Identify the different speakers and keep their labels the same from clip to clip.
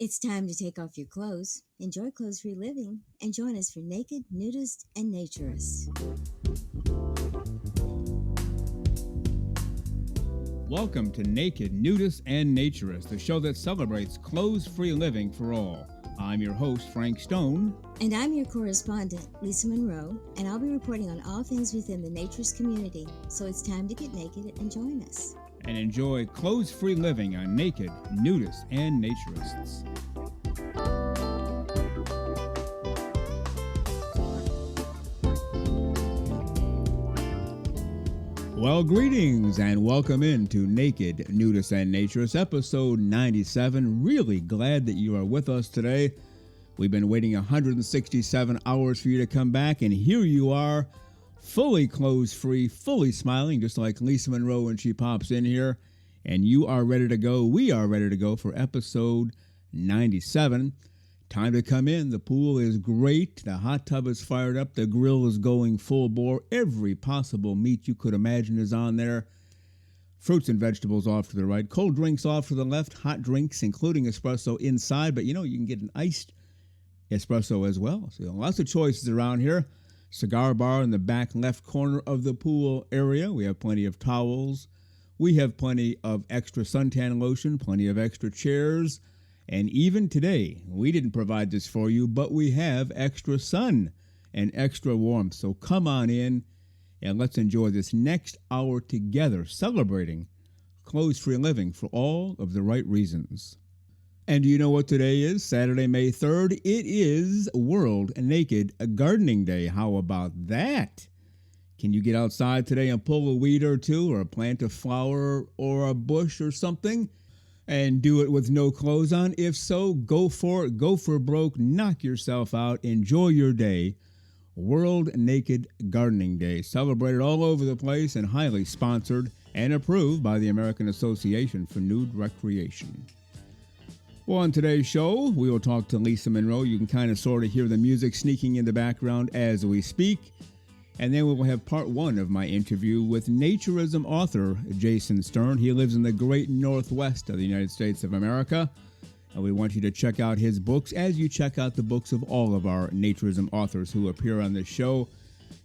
Speaker 1: It's time to take off your clothes, enjoy clothes-free living, and join us for Naked, Nudists, and Naturists.
Speaker 2: Welcome to Naked, Nudists, and Naturists, the show that celebrates clothes-free living for all. I'm your host, Frank Stone.
Speaker 1: And I'm your correspondent, Lisa Monroe, and I'll be reporting on all things within the naturist community. So it's time to get naked and join us.
Speaker 2: And enjoy clothes-free living on Naked, Nudists, and Naturists. Well, greetings and welcome into Naked, Nudists, and Naturists, episode 97. Really glad that you are with us today. We've been waiting 167 hours for you to come back, and here you are, fully clothes-free, fully smiling, just like Lisa Monroe when she pops in here. And you are ready to go. We are ready to go for episode 97. Time to come in. The pool is great. The hot tub is fired up. The grill is going full bore. Every possible meat you could imagine is on there. Fruits and vegetables off to the right. Cold drinks off to the left. Hot drinks, including espresso, inside. But, you can get an iced espresso as well. So lots of choices around here. Cigar bar in the back left corner of the pool area. We have plenty of towels. We have plenty of extra suntan lotion, plenty of extra chairs. And even today, we didn't provide this for you, but we have extra sun and extra warmth. So come on in and let's enjoy this next hour together, celebrating clothes-free living for all of the right reasons. And do you know what today is? Saturday, May 3rd. It is World Naked Gardening Day. How about that? Can you get outside today and pull a weed or two or plant a flower or a bush or something and do it with no clothes on? If so, go for it. Go for broke. Knock yourself out. Enjoy your day. World Naked Gardening Day. Celebrated all over the place and highly sponsored and approved by the American Association for Nude Recreation. Well, on today's show, we will talk to Lisa Monroe. You can kind of sort of hear the music sneaking in the background as we speak. And then we will have part one of my interview with Naturism author Jason Stern. He lives in the great Northwest of the United States of America. And we want you to check out his books as you check out the books of all of our Naturism authors who appear on this show.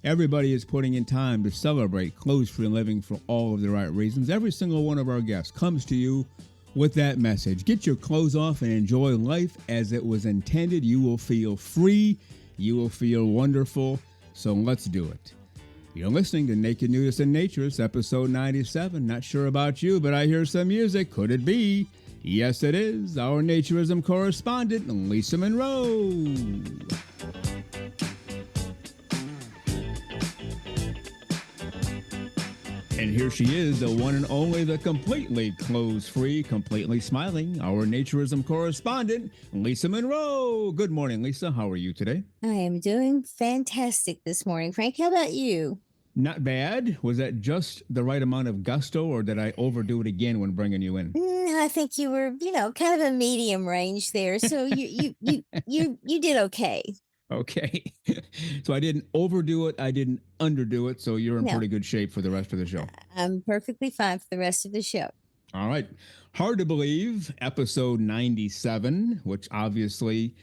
Speaker 2: Everybody is putting in time to celebrate clothes-free living for all of the right reasons. Every single one of our guests comes to you with that message. Get your clothes off and enjoy life as it was intended. You will feel free. You will feel wonderful. So let's do it. You're listening to Naked, Nudists, and Naturists, episode 97. Not sure about you, but I hear some music. Could it be? Yes, it is. Our Naturism correspondent, Lisa Monroe. And here she is, the one and only, the completely clothes-free, completely smiling, our Naturism correspondent, Lisa Monroe. Good morning, Lisa. How are you today?
Speaker 1: I am doing fantastic this morning. Frank, how about you?
Speaker 2: Not bad. Was that just the right amount of gusto, or did I overdo it again when bringing you in?
Speaker 1: I think you were, kind of a medium range there. So you did okay.
Speaker 2: Okay. So I didn't overdo it. I didn't underdo it. So you're in pretty good shape for the rest of the show.
Speaker 1: I'm perfectly fine for the rest of the show.
Speaker 2: All right. Hard to believe, episode 97, which obviously,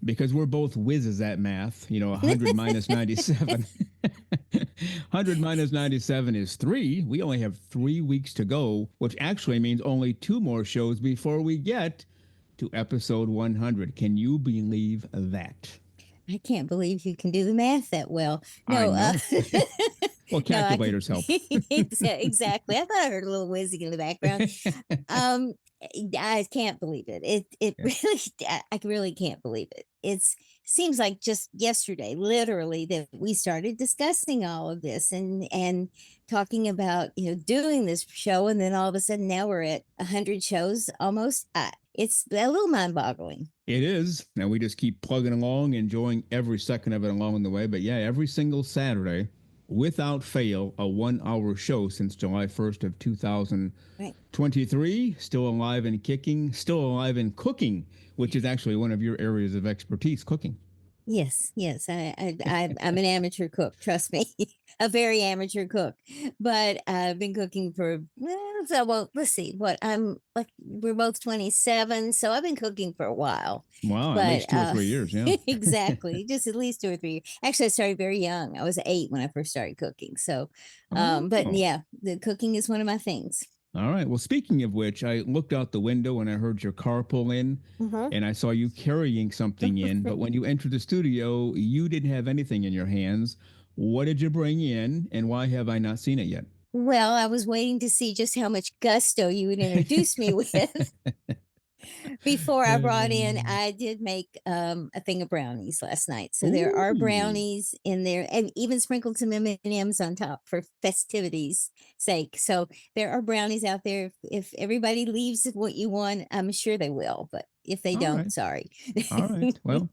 Speaker 2: because we're both whizzes at math, 100 minus 97. 100 minus 97 is 3. We only have 3 weeks to go, which actually means only 2 more shows before we get to episode 100. Can you believe that?
Speaker 1: I can't believe you can do the math that well. No,
Speaker 2: well, calculators help.
Speaker 1: Exactly. I thought I heard a little whizzing in the background. I can't believe it. I really can't believe it. It seems like just yesterday, literally, that we started discussing all of this and talking about, doing this show. And then all of a sudden now we're at 100 shows almost. It's a little mind-boggling.
Speaker 2: It is. And we just keep plugging along, enjoying every second of it along the way. But yeah, every single Saturday, without fail, a 1-hour show since July 1st of 2023. Right. Still alive and kicking, still alive and cooking, which is actually one of your areas of expertise, cooking.
Speaker 1: Yes, yes, I'm an amateur cook. Trust me, a very amateur cook. But I've been cooking for well, let's see, what I'm like. We're both 27, so I've been cooking for a while.
Speaker 2: Wow, at
Speaker 1: But
Speaker 2: least 2 or 3 years. Yeah.
Speaker 1: exactly, just at least 2 or 3 years. Actually, I started very young. I was 8 when I first started cooking. So, but
Speaker 2: Oh.
Speaker 1: yeah, the cooking is one of my things.
Speaker 2: All right. Well, speaking of which, I looked out the window and I heard your car pull in
Speaker 1: Mhm.
Speaker 2: and I saw you carrying something in. But when you entered the studio, you didn't have anything in your hands. What did you bring in and why have I not seen it yet?
Speaker 1: Well, I was waiting to see just how much gusto you would introduce me with. Before I brought in, I did make a thing of brownies last night. So there are
Speaker 2: Ooh.
Speaker 1: brownies in there, and even sprinkled some M&Ms on top for festivities' sake. So there are brownies out there. If everybody leaves what you want, I'm sure they will. But if they
Speaker 2: All
Speaker 1: don't,
Speaker 2: right.
Speaker 1: sorry.
Speaker 2: All right. Well,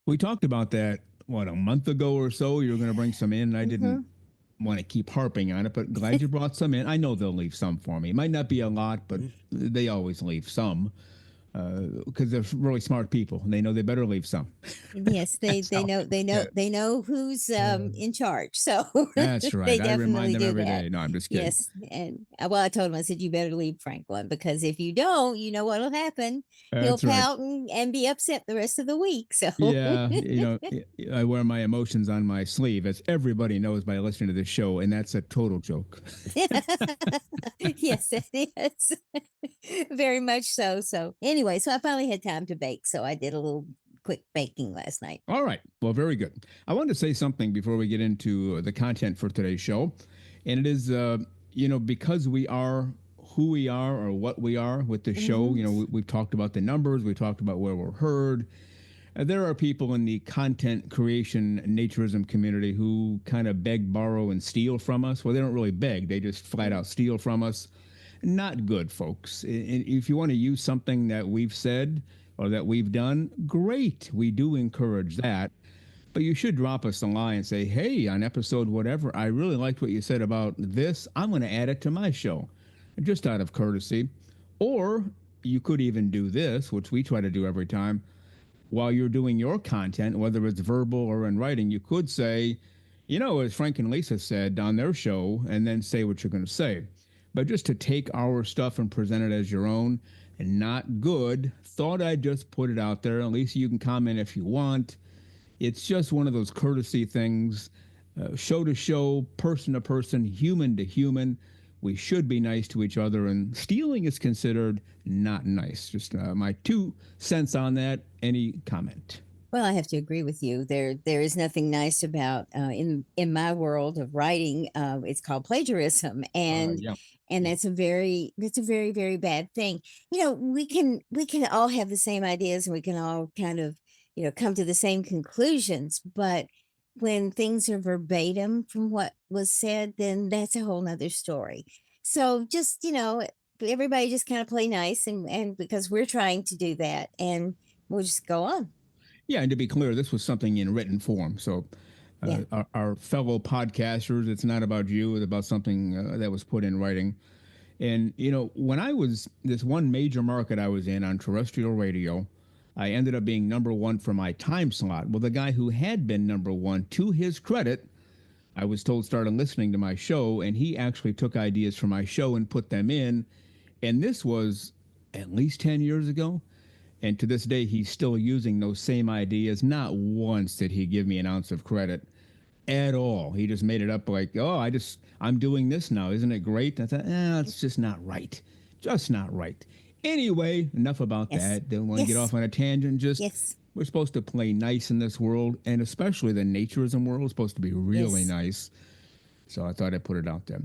Speaker 2: we talked about that, what, a month ago or so. You were going to bring some in. I didn't
Speaker 1: Mhm.
Speaker 2: want to keep harping on it, but glad you brought some in. I know they'll leave some for me. It might not be a lot, but they always leave some because they're really smart people and they know they better leave some.
Speaker 1: Yes, they
Speaker 2: That's
Speaker 1: they
Speaker 2: how.
Speaker 1: know they know
Speaker 2: Yeah.
Speaker 1: they know who's in charge. So
Speaker 2: That's
Speaker 1: they
Speaker 2: right. I remind
Speaker 1: definitely
Speaker 2: them
Speaker 1: do
Speaker 2: every
Speaker 1: that.
Speaker 2: day. No, I'm just kidding.
Speaker 1: Yes, and well, I told him, I said, you better leave Franklin, because if you don't, you know what'll happen. He'll
Speaker 2: That's right.
Speaker 1: pout and be upset the rest of the week. So
Speaker 2: Yeah, I wear my emotions on my sleeve, as everybody knows by listening to this show, and that's a total joke.
Speaker 1: yes, it is. Very much so. So anyway, so I finally had time to bake. So I did a little quick baking last night.
Speaker 2: All right. Well, very good. I wanted to say something before we get into the content for today's show. And it is, because we are who we are or what we are with this show,
Speaker 1: Hmm.
Speaker 2: we've talked about the numbers, we talked about where we're heard. There are people in the content creation naturism community who kind of beg, borrow, and steal from us. Well, they don't really beg, they just flat out steal from us. Not good, folks. If you want to use something that we've said or that we've done, great. We do encourage that. But you should drop us a line and say, hey, on episode whatever, I really liked what you said about this. I'm going to add it to my show, just out of courtesy. Or you could even do this, which we try to do every time. While you're doing your content, whether it's verbal or in writing, you could say, as Frank and Lisa said on their show, and then say what you're going to say. But just to take our stuff and present it as your own and not good, thought I'd just put it out there. At least you can comment if you want. It's just one of those courtesy things, show to show, person to person, human to human. We should be nice to each other, and stealing is considered not nice. Just my 2 cents on that. Any comment?
Speaker 1: Well, I have to agree with you. There is nothing nice about in my world of writing. It's called plagiarism,
Speaker 2: Yeah.
Speaker 1: and that's a very very bad thing. We can all have the same ideas, and we can all kind of come to the same conclusions, but when things are verbatim from what was said, then that's a whole nother story. So just everybody just kind of play nice, and because we're trying to do that, and we'll just go on.
Speaker 2: Yeah, and to be clear, this was something in written form. So,
Speaker 1: Yeah.
Speaker 2: our fellow podcasters, it's not about you, it's about something that was put in writing. And, when I was this one major market I was in on terrestrial radio, I ended up being number one for my time slot. Well, the guy who had been number one, to his credit, I was told started listening to my show, and he actually took ideas from my show and put them in. And this was at least 10 years ago. And to this day, he's still using those same ideas. Not once did he give me an ounce of credit at all. He just made it up like, oh, I'm doing this now. Isn't it great? I thought, it's just not right. Just not right. Anyway, enough about
Speaker 1: Yes.
Speaker 2: that. Don't want to get
Speaker 1: Yes.
Speaker 2: off on a tangent. Just,
Speaker 1: Yes.
Speaker 2: we're supposed to play nice in this world, and especially the naturism world is supposed to be really
Speaker 1: Yes.
Speaker 2: nice. So I thought I'd put it out there.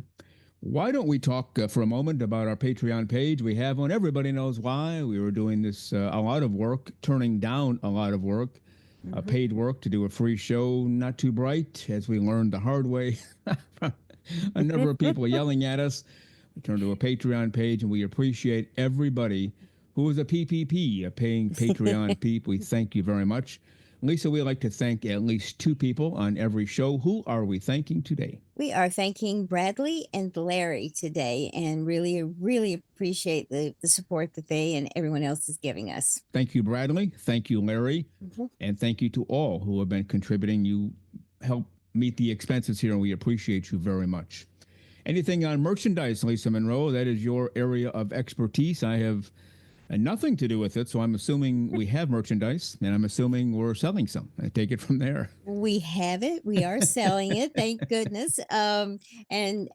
Speaker 2: Why don't we talk for a moment about our Patreon page? We have one. Everybody knows why. We were doing this a lot of work, turning down a lot of work,
Speaker 1: Hmm.
Speaker 2: paid work to do a free show. Not too bright, as we learned the hard way. A number of people yelling at us. We turned to a Patreon page, and we appreciate everybody who is a PPP, a paying Patreon peep. We thank you very much. Lisa, we like to thank at least two people on every show. Who are we thanking today?
Speaker 1: We are thanking Bradley and Larry today and really, really appreciate the support that they and everyone else is giving us.
Speaker 2: Thank you, Bradley. Thank you, Larry.
Speaker 1: Mhm.
Speaker 2: And thank you to all who have been contributing. You help meet the expenses here, and we appreciate you very much. Anything on merchandise, Lisa Monroe? That is your area of expertise. I have nothing to do with it, so I'm assuming we have merchandise, and I'm assuming we're selling some. I take it from there.
Speaker 1: We have it. We are selling it. Thank goodness. And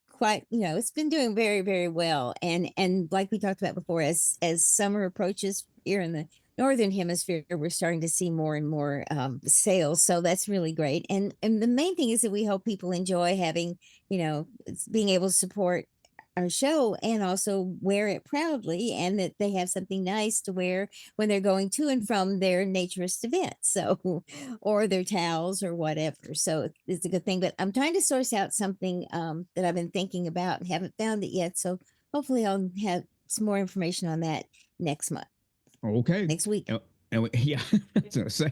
Speaker 1: quite, it's been doing very, very well. And like we talked about before, as summer approaches here in the northern hemisphere, we're starting to see more and more sales. So that's really great. And the main thing is that we hope people enjoy having, being able to support our show and also wear it proudly, and that they have something nice to wear when they're going to and from their naturist events. So, or their towels or whatever. So it's a good thing. But I'm trying to source out something that I've been thinking about and haven't found it yet. So hopefully I'll have some more information on that next month,
Speaker 2: Okay.
Speaker 1: next week.
Speaker 2: Yeah, I was going to say,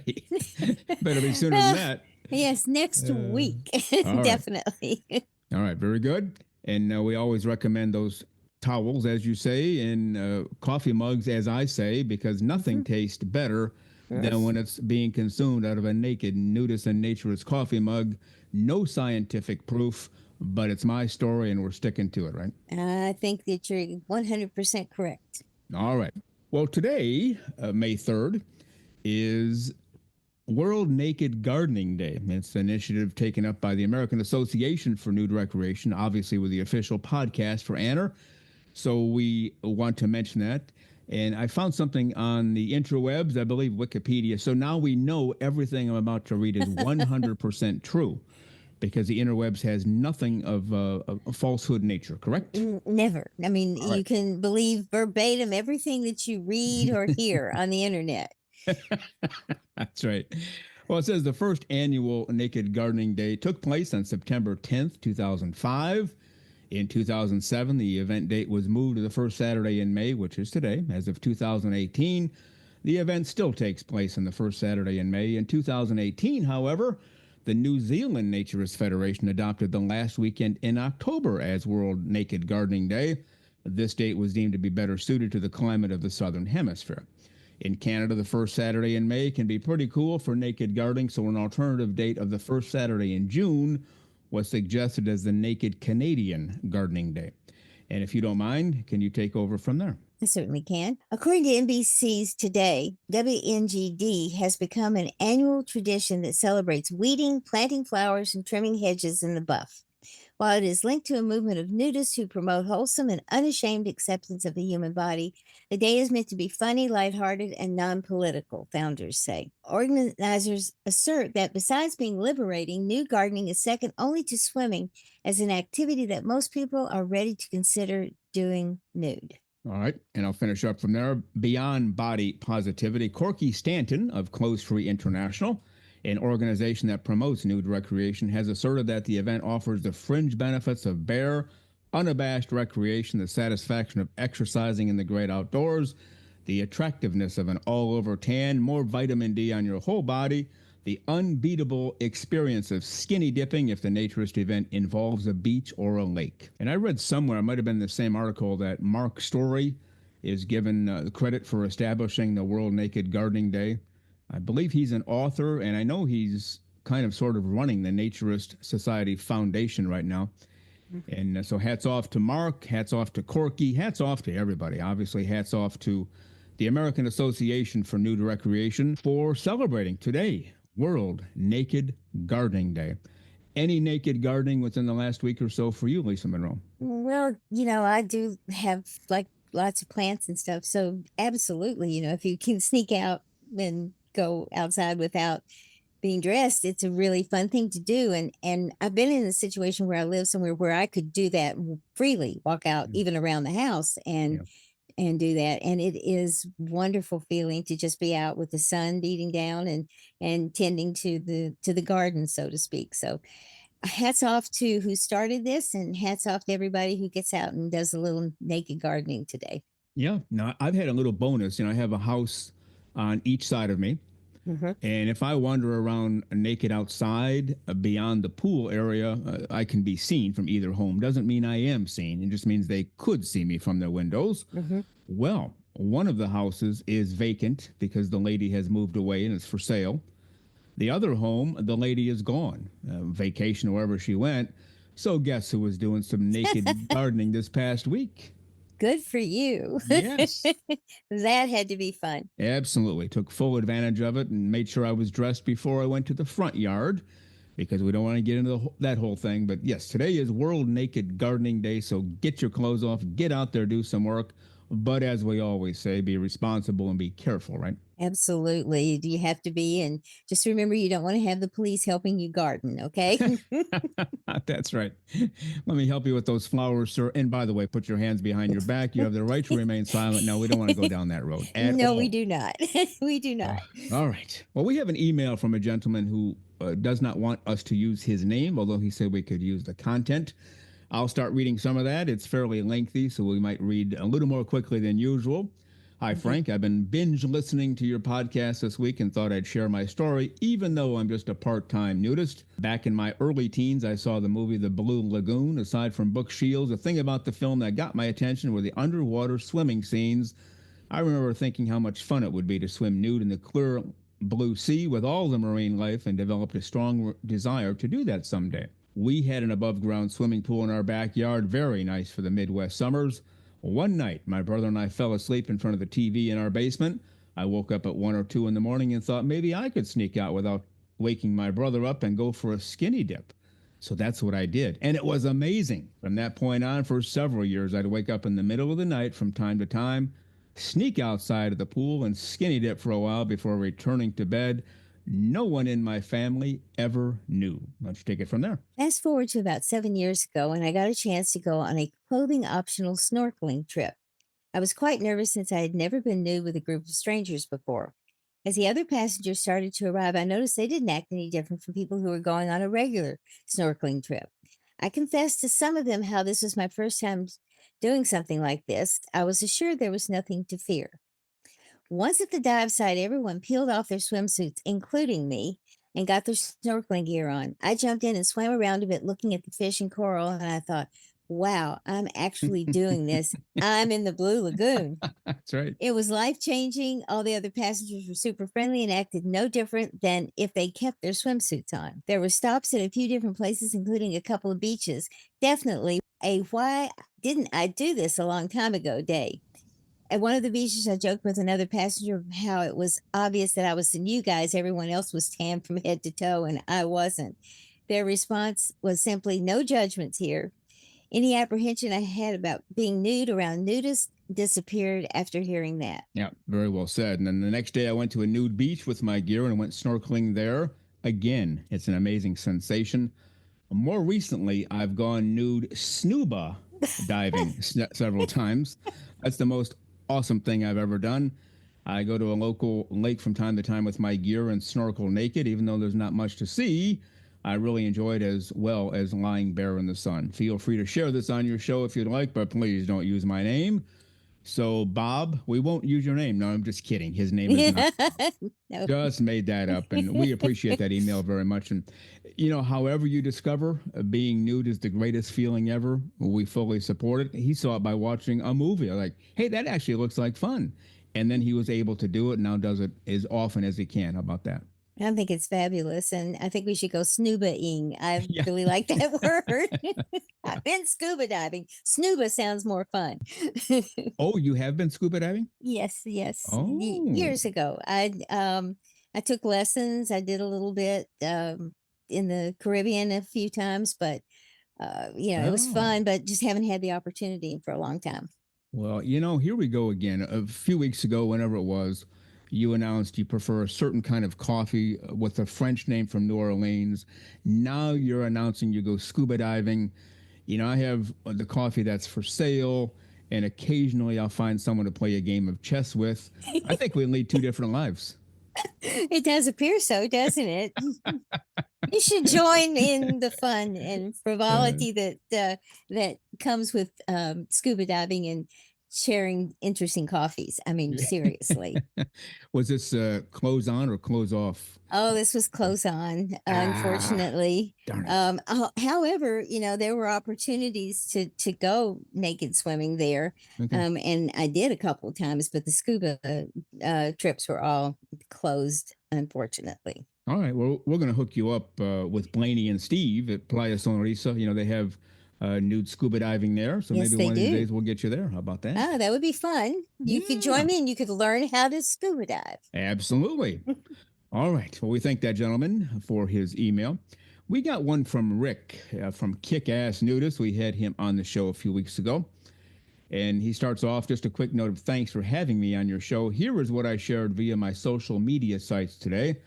Speaker 2: better be sooner than that.
Speaker 1: Yes, next week.
Speaker 2: All right.
Speaker 1: Definitely.
Speaker 2: All right, very good. And we always recommend those towels, as you say, and coffee mugs, as I say, because nothing tastes better than when it's being consumed out of a naked nudist and naturist coffee mug. No scientific proof, but it's my story, and we're sticking to it, right?
Speaker 1: I think that you're 100% correct.
Speaker 2: All right. Well, today, May 3rd, is World Naked Gardening Day. It's an initiative taken up by the American Association for Nude Recreation, obviously with the official podcast for Anner. So we want to mention that. And I found something on the interwebs, I believe Wikipedia. So now we know everything I'm about to read is 100% true, because the interwebs has nothing of a falsehood nature, correct?
Speaker 1: Never. I mean,
Speaker 2: All right.
Speaker 1: you can believe verbatim everything that you read or hear on the internet.
Speaker 2: That's right. Well, it says the first annual Naked Gardening Day took place on September 10th, 2005. In 2007, the event date was moved to the first Saturday in May, which is today. As of 2018, the event still takes place on the first Saturday in May. In 2018, however, the New Zealand Naturist Federation adopted the last weekend in October as World Naked Gardening Day. This date was deemed to be better suited to the climate of the Southern Hemisphere. In Canada, the first Saturday in May can be pretty cool for naked gardening, so an alternative date of the first Saturday in June was suggested as the Naked Canadian Gardening Day. And if you don't mind, can you take over from there?
Speaker 1: I certainly can. According to NBC's Today, WNGD has become an annual tradition that celebrates weeding, planting flowers, and trimming hedges in the buff. While it is linked to a movement of nudists who promote wholesome and unashamed acceptance of the human body, the day is meant to be funny, lighthearted, and non-political, founders say. Organizers assert that besides being liberating, nude gardening is second only to swimming as an activity that most people are ready to consider doing nude.
Speaker 2: All right, and I'll finish up from there. Beyond body positivity, Corky Stanton of Clothes Free International, an organization that promotes nude recreation, has asserted that the event offers the fringe benefits of bare, unabashed recreation, the satisfaction of exercising in the great outdoors, the attractiveness of an all-over tan, more vitamin D on your whole body, the unbeatable experience of skinny dipping if the naturist event involves a beach or a lake. And I read somewhere, it might have been the same article, that Mark Story is given the credit for establishing the World Naked Gardening Day. I believe he's an author, and I know he's kind of sort of running the Naturist Society Foundation right now. And so hats off to Mark, hats off to Corky, hats off to everybody. Obviously, hats off to the American Association for Nude Recreation for celebrating today, World Naked Gardening Day. Any naked gardening within the last week or so for you, Lisa Monroe?
Speaker 1: Well, I do have like lots of plants and stuff. So absolutely, if you can sneak out and go outside without being dressed, it's a really fun thing to do. And I've been in a situation where I live somewhere where I could do that freely, walk out even around the house and do that. And it is wonderful feeling to just be out with the sun beating down and tending to the garden, so to speak. So hats off to who started this, and hats off to everybody who gets out and does a little naked gardening today.
Speaker 2: Yeah. Now, I've had a little bonus. I have a house on each side of me.
Speaker 1: Hmm.
Speaker 2: And if I wander around naked outside beyond the pool area, I can be seen from either home. Doesn't mean I am seen. It just means they could see me from their windows.
Speaker 1: Hmm.
Speaker 2: Well, one of the houses is vacant because the lady has moved away and it's for sale. The other home, the lady is gone, vacation or wherever she went. So guess who was doing some naked gardening this past week?
Speaker 1: Good for you.
Speaker 2: Yes.
Speaker 1: That had to be fun.
Speaker 2: Absolutely. Took full advantage of it and made sure I was dressed before I went to the front yard because we don't want to get into that whole thing. But yes, today is World Naked Gardening Day. So get your clothes off, get out there, do some work. But as we always say, be responsible and be careful, right?
Speaker 1: Absolutely. Do you have to be? And just remember, you don't want to have the police helping you garden. Okay.
Speaker 2: That's right. Let me help you with those flowers, sir. And by the way, put your hands behind your back. You have the right to remain silent. No, we don't want to go down that road at
Speaker 1: No, we
Speaker 2: all.
Speaker 1: do not. We do not.
Speaker 2: All right. Well, we have an email from a gentleman who does not want us to use his name, although he said we could use the content. I'll start reading some of that. It's fairly lengthy, so we might read a little more quickly than usual. Hi,
Speaker 1: Mhm.
Speaker 2: Frank. I've been binge listening to your podcast this week and thought I'd share my story, even though I'm just a part time nudist. Back in my early teens, I saw the movie The Blue Lagoon. Aside from Brooke Shields, the thing about the film that got my attention were the underwater swimming scenes. I remember thinking how much fun it would be to swim nude in the clear blue sea with all the marine life and developed a strong desire to do that someday. We had an above ground swimming pool in our backyard, very nice for the Midwest summers. One night, my brother and I fell asleep in front of the TV in our basement. I woke up at 1 or 2 in the morning and thought maybe I could sneak out without waking my brother up and go for a skinny dip. So that's what I did. And it was amazing. From that point on, for several years, I'd wake up in the middle of the night from time to time, sneak outside of the pool, and skinny dip for a while before returning to bed. No one in my family ever knew. Let's take it from there.
Speaker 1: Fast forward to about 7 years ago, and I got a chance to go on a clothing optional snorkeling trip. I was quite nervous since I had never been nude with a group of strangers before. As the other passengers started to arrive, I noticed they didn't act any different from people who were going on a regular snorkeling trip. I confessed to some of them how this was my first time doing something like this. I was assured there was nothing to fear. Once at the dive site, everyone peeled off their swimsuits, including me, and got their snorkeling gear on. I jumped in and swam around a bit looking at the fish and coral, and I thought, wow, I'm actually doing this. I'm in the Blue Lagoon.
Speaker 2: That's right.
Speaker 1: It was life changing. All the other passengers were super friendly and acted no different than if they kept their swimsuits on. There were stops at a few different places, including a couple of beaches. Definitely a why didn't I do this a long time ago day. At one of the beaches, I joked with another passenger how it was obvious that I was the new guys. Everyone else was tan from head to toe, and I wasn't. Their response was simply, no judgments here. Any apprehension I had about being nude around nudists disappeared after hearing that.
Speaker 2: Yeah, very well said. And then the next day, I went to a nude beach with my gear and went snorkeling there. Again, it's an amazing sensation. More recently, I've gone nude snuba diving several times. That's the most awesome thing I've ever done. I go to a local lake from time to time with my gear and snorkel naked, even though there's not much to see. I really enjoy it as well as lying bare in the sun. Feel free to share this on your show if you'd like, but please don't use my name. So, Bob, we won't use your name. No, I'm just kidding. His name is not.
Speaker 1: No.
Speaker 2: Just made that up, and we appreciate that email very much. And however you discover being nude is the greatest feeling ever, we fully support it. He saw it by watching a movie. Like, hey, that actually looks like fun, and then he was able to do it. Now does it as often as he can. How about that?
Speaker 1: I think it's fabulous. And I think we should go snuba-ing. I
Speaker 2: Yeah.
Speaker 1: really like that word. I've been scuba diving. Snuba sounds more fun.
Speaker 2: Oh, you have been scuba diving?
Speaker 1: Yes, yes.
Speaker 2: Oh,
Speaker 1: Years ago, I took lessons. I did a little bit in the Caribbean a few times, but it was
Speaker 2: oh.
Speaker 1: fun, but just haven't had the opportunity for a long time.
Speaker 2: Well, here we go again. A few weeks ago, whenever it was, you announced you prefer a certain kind of coffee with a French name from New Orleans. Now you're announcing you go scuba diving. I have the coffee that's for sale, and occasionally I'll find someone to play a game of chess with. I think we lead two different lives.
Speaker 1: It does appear so, doesn't it? You should join in the fun and
Speaker 2: Uh,
Speaker 1: frivolity that comes with scuba diving, and sharing interesting coffees. I mean, seriously.
Speaker 2: Was this clothes on or clothes off?
Speaker 1: Oh, this was close on,
Speaker 2: Ah,
Speaker 1: unfortunately.
Speaker 2: darn it.
Speaker 1: However, there were opportunities to go naked swimming there,
Speaker 2: Okay.
Speaker 1: and I did a couple of times, but the scuba trips were all closed, unfortunately.
Speaker 2: All right. Well, we're going to hook you up with Blaney and Steve at Playa Sonorisa. They have nude scuba diving there. So
Speaker 1: Yes,
Speaker 2: maybe
Speaker 1: they
Speaker 2: one of these
Speaker 1: do.
Speaker 2: days we'll get you there. How about that?
Speaker 1: Oh, that would be fun. You could
Speaker 2: Yeah,
Speaker 1: join me, and you could learn how to scuba dive.
Speaker 2: absolutely. All right. Well, we thank that gentleman for his email. We got one from Rick from Kick Ass Nudist. We had him on the show a few weeks ago. And he starts off just a quick note of thanks for having me on your show. Here is what I shared via my social media sites today.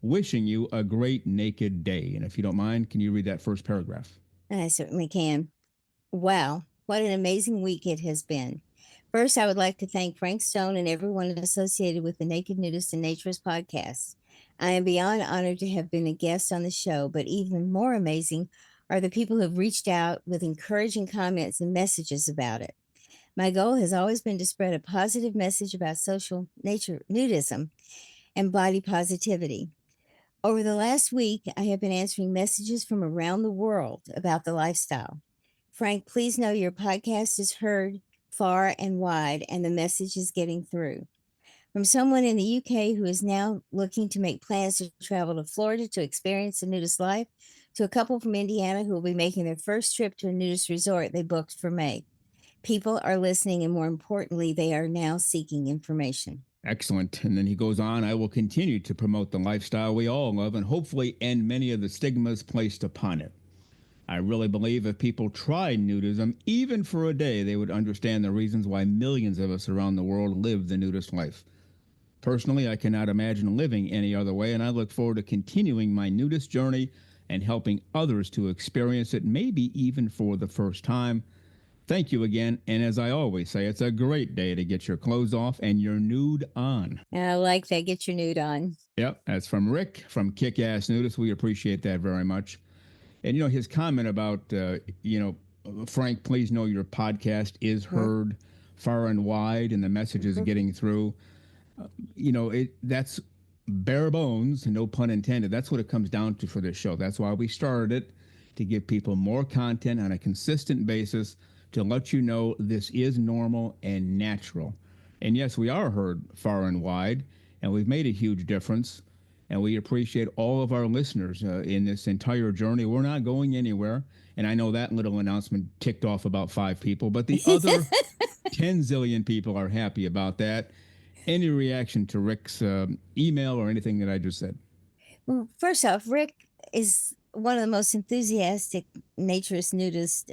Speaker 2: Wishing you a great naked day. And if you don't mind, can you read that first paragraph?
Speaker 1: I certainly can. Wow, what an amazing week it has been. First, I would like to thank Frank Stone and everyone associated with the Naked Nudist and Naturist podcast. I am beyond honored to have been a guest on the show, but even more amazing are the people who have reached out with encouraging comments and messages about it. My goal has always been to spread a positive message about social nature nudism and body positivity. Over the last week, I have been answering messages from around the world about the lifestyle. Frank, please know your podcast is heard far and wide, and the message is getting through. From someone in the UK who is now looking to make plans to travel to Florida to experience a nudist life, to a couple from Indiana who will be making their first trip to a nudist resort they booked for May. People are listening, and more importantly, they are now seeking information.
Speaker 2: Excellent. And then he goes on, I will continue to promote the lifestyle we all love and hopefully end many of the stigmas placed upon it. I really believe if people tried nudism, even for a day, they would understand the reasons why millions of us around the world live the nudist life. Personally, I cannot imagine living any other way, and I look forward to continuing my nudist journey and helping others to experience it, maybe even for the first time. Thank you again, and as I always say, it's a great day to get your clothes off and your nude on.
Speaker 1: I like that. Get your nude on.
Speaker 2: Yep, that's from Rick from Kick Ass Nudist. We appreciate that very much. And his comment about Frank, please know your podcast is
Speaker 1: Mhm.
Speaker 2: heard far and wide, and the message is
Speaker 1: Mhm.
Speaker 2: getting through. That's bare bones, no pun intended. That's what it comes down to for this show. That's why we started it, to give people more content on a consistent basis, to let you know this is normal and natural. And yes, we are heard far and wide, and we've made a huge difference. And we appreciate all of our listeners in this entire journey. We're not going anywhere. And I know that little announcement ticked off about 5 people, but the other 10 zillion people are happy about that. Any reaction to Rick's email or anything that I just said?
Speaker 1: Well, first off, Rick is one of the most enthusiastic naturist nudist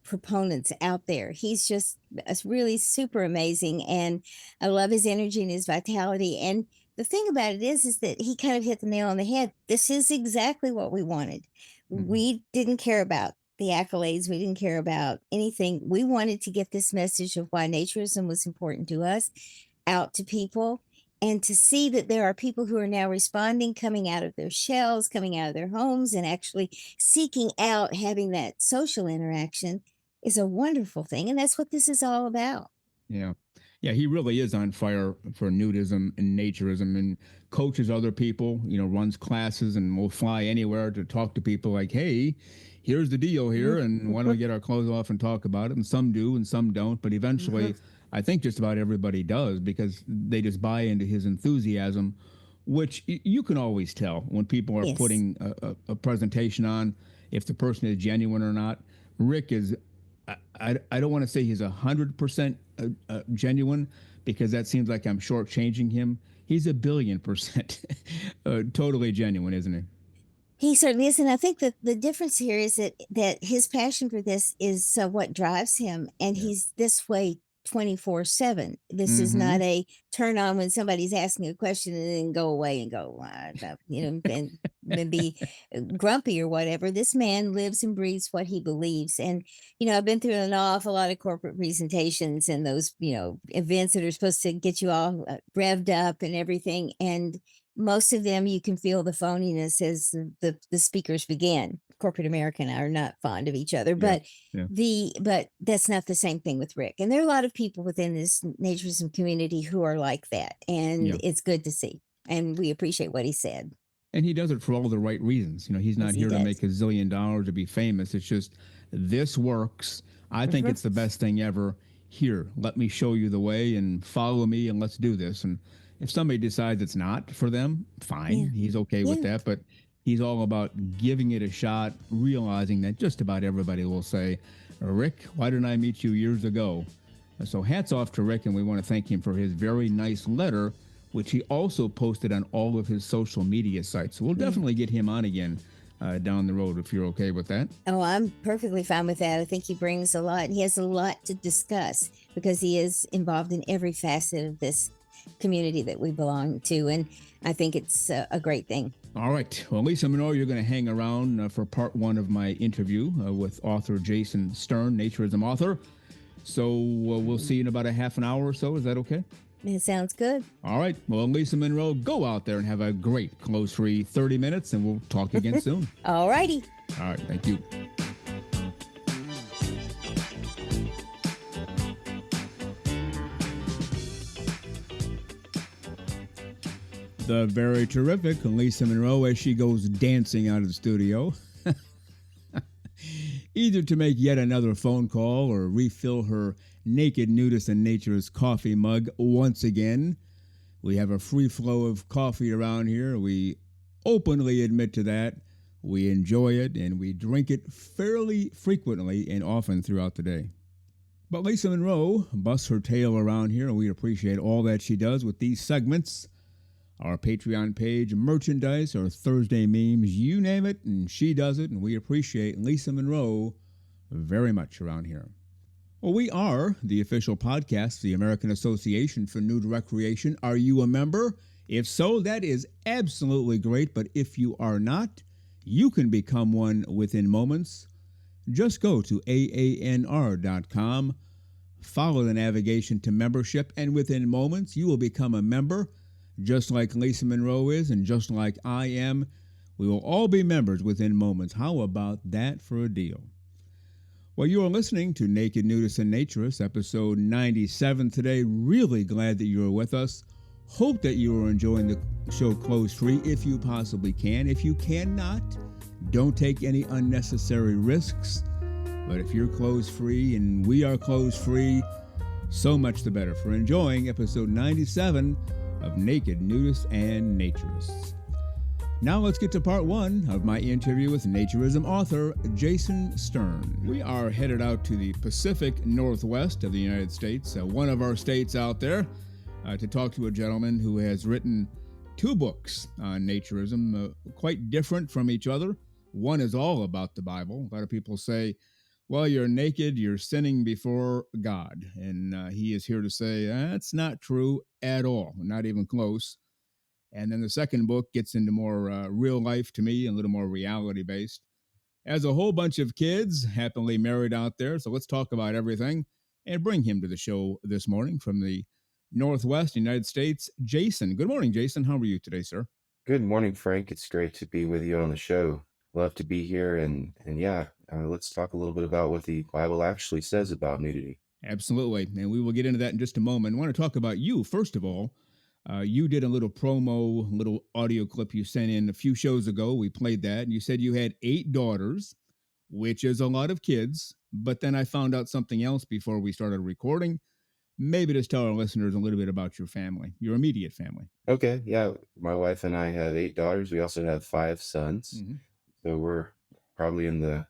Speaker 1: proponents out there. He's just really super amazing, and I love his energy and his vitality. And the thing about it is that he kind of hit the nail on the head. This is exactly what we wanted.
Speaker 2: Mhm.
Speaker 1: We didn't care about the accolades. We didn't care about anything. We wanted to get this message of why naturism was important to us out to people, and to see that there are people who are now responding, coming out of their shells, coming out of their homes, and actually seeking out having that social interaction is a wonderful thing. And that's what this is all about.
Speaker 2: Yeah. Yeah, he really is on fire for nudism and naturism, and coaches other people, runs classes and will fly anywhere to talk to people like, hey, here's the deal here. And why don't we get our clothes off and talk about it? And some do and some don't. But eventually, I think just about everybody does, because they just buy into his enthusiasm, which you can always tell when people are
Speaker 1: Yes.
Speaker 2: putting a presentation on, if the person is genuine or not. Rick is, I don't want to say he's 100% genuine, because that seems like I'm shortchanging him. He's 1,000,000,000% totally genuine, isn't he?
Speaker 1: He certainly is, and I think that the difference here is that his passion for this is what drives him, and
Speaker 2: Yeah.
Speaker 1: he's this way 24/7. This is
Speaker 2: Mm-hmm.
Speaker 1: not a turn on when somebody's asking a question and then go away and go, and be grumpy or whatever. This man lives and breathes what he believes, and I've been through an awful lot of corporate presentations and those events that are supposed to get you all revved up and everything, and most of them you can feel the phoniness as the speakers begin. corporate America and I are not fond of each other,
Speaker 2: Yeah.
Speaker 1: but
Speaker 2: Yeah.
Speaker 1: but that's not the same thing with Rick. And there are a lot of people within this naturism community who are like that, and
Speaker 2: Yeah.
Speaker 1: it's good to see. And we appreciate what he said.
Speaker 2: And he does it for all the right reasons. He's
Speaker 1: Yes,
Speaker 2: not
Speaker 1: he
Speaker 2: here to
Speaker 1: does.
Speaker 2: make a zillion dollars to be famous. It's just this works. I think
Speaker 1: Mhm.
Speaker 2: it's the best thing ever. Here, let me show you the way and follow me and let's do this. And if somebody decides it's not for them,
Speaker 1: Yeah.
Speaker 2: fine. He's okay with
Speaker 1: Yeah.
Speaker 2: that. But he's all about giving it a shot, realizing that just about everybody will say, Rick, why didn't I meet you years ago? So hats off to Rick, and we want to thank him for his very nice letter, which he also posted on all of his social media sites. So we'll
Speaker 1: Yeah.
Speaker 2: definitely get him on again down the road if you're okay with that.
Speaker 1: Oh, I'm perfectly fine with that. I think he brings a lot. He has a lot to discuss because he is involved in every facet of this community that we belong to. And I think it's a great thing.
Speaker 2: All right. Well, Lisa Monroe, you're going to hang around for part one of my interview with author Jason Stern, Naturism Author. So we'll see you in about a half an hour or so. Is that okay?
Speaker 1: It sounds good.
Speaker 2: All right. Well, Lisa Monroe, go out there and have a great clothes-free 30 minutes, and we'll talk again soon.
Speaker 1: All righty.
Speaker 2: All right. Thank you. The very terrific Lisa Monroe as she goes dancing out of the studio, either to make yet another phone call or refill her naked nudist and naturist coffee mug once again. We have a free flow of coffee around here. We openly admit to that. We enjoy it and we drink it fairly frequently and often throughout the day. But Lisa Monroe busts her tail around here, and we appreciate all that she does with these segments. Our Patreon page, merchandise, or Thursday memes, you name it, and she does it, and we appreciate Lisa Monroe very much around here. Well, we are the official podcast of the American Association for Nude Recreation. Are you a member? If so, that is absolutely great, but if you are not, you can become one within moments. Just go to aanr.com, follow the navigation to membership, and within moments, you will become a member. Just like Lisa Monroe is, and just like I am, we will all be members within moments. How about that for a deal? Well, you are listening to Naked Nudists and Naturists, episode 97 today. Really glad that you are with us. Hope that you are enjoying the show clothes-free if you possibly can. If you cannot, don't take any unnecessary risks. But if you're clothes-free and we are clothes-free, so much the better for enjoying episode 97 of Naked Nudists and Naturists. Now let's get to part one of my interview with Naturism author Jason Stern. We are headed out to the Pacific Northwest of the United States, one of our states out there, to talk to a gentleman who has written two books on naturism, quite different from each other. One is all about the Bible. A lot of people say, well, you're naked, you're sinning before God. And he is here to say that's not true at all, not even close. And then the second book gets into more real life to me, a little more reality based. As a whole bunch of kids, happily married out there. So let's talk about everything and bring him to the show this morning from the Northwest United States. Jason. Good morning, Jason. How are you today, sir?
Speaker 3: Good morning, Frank. It's great to be with you on the show. Love to be here. And yeah, let's talk a little bit about what the Bible actually says about nudity.
Speaker 2: Absolutely. And we will get into that in just a moment. I want to talk about you, first of all. You did a little promo, little audio clip you sent in a few shows ago. We played that. And you said you had 8 daughters, which is a lot of kids. But then I found out something else before we started recording. Maybe just tell our listeners a little bit about your family, your immediate family.
Speaker 3: Okay. Yeah. My wife and I have 8 daughters. We also have 5 sons.
Speaker 2: Mm-hmm.
Speaker 3: So we're probably in the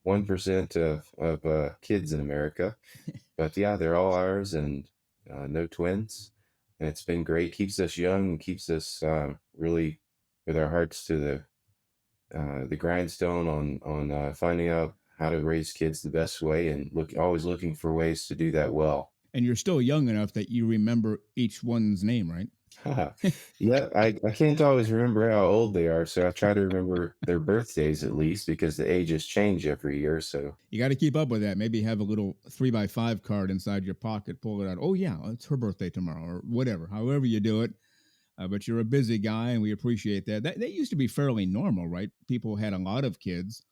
Speaker 3: 1% of kids in America. But yeah, they're all ours and no twins. And it's been great. Keeps us young and keeps us really with our hearts to the grindstone on finding out how to raise kids the best way and always looking for ways to do that well.
Speaker 2: And you're still young enough that you remember each one's name, right?
Speaker 3: Yeah, I can't always remember how old they are, so I try to remember their birthdays at least because the ages change every year. So
Speaker 2: you got to keep up with that. Maybe have a little 3x5 card inside your pocket, pull it out. Oh, yeah, it's her birthday tomorrow or whatever, however you do it. But you're a busy guy, and we appreciate that. That used to be fairly normal, right? People had a lot of kids,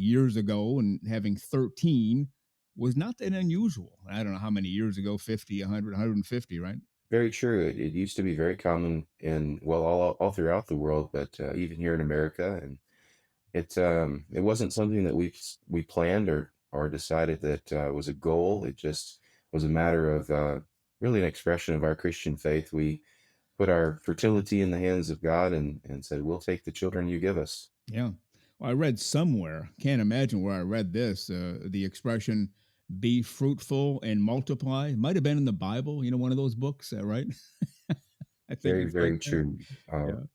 Speaker 2: years ago, and having 13 was not that unusual. I don't know how many years ago, 50, 100, 150, right?
Speaker 3: Very true. It used to be very common in, well, all throughout the world, but even here in America. And it wasn't something that we planned or decided that was a goal. It just was a matter of really an expression of our Christian faith. We put our fertility in the hands of God and said, "We'll take the children you give us."
Speaker 2: Yeah. Well, I read somewhere, can't imagine where I read this, the expression be fruitful and multiply might have been in the Bible, one of those books, right? I think
Speaker 3: Very,
Speaker 2: it's right
Speaker 3: very
Speaker 2: there.
Speaker 3: true.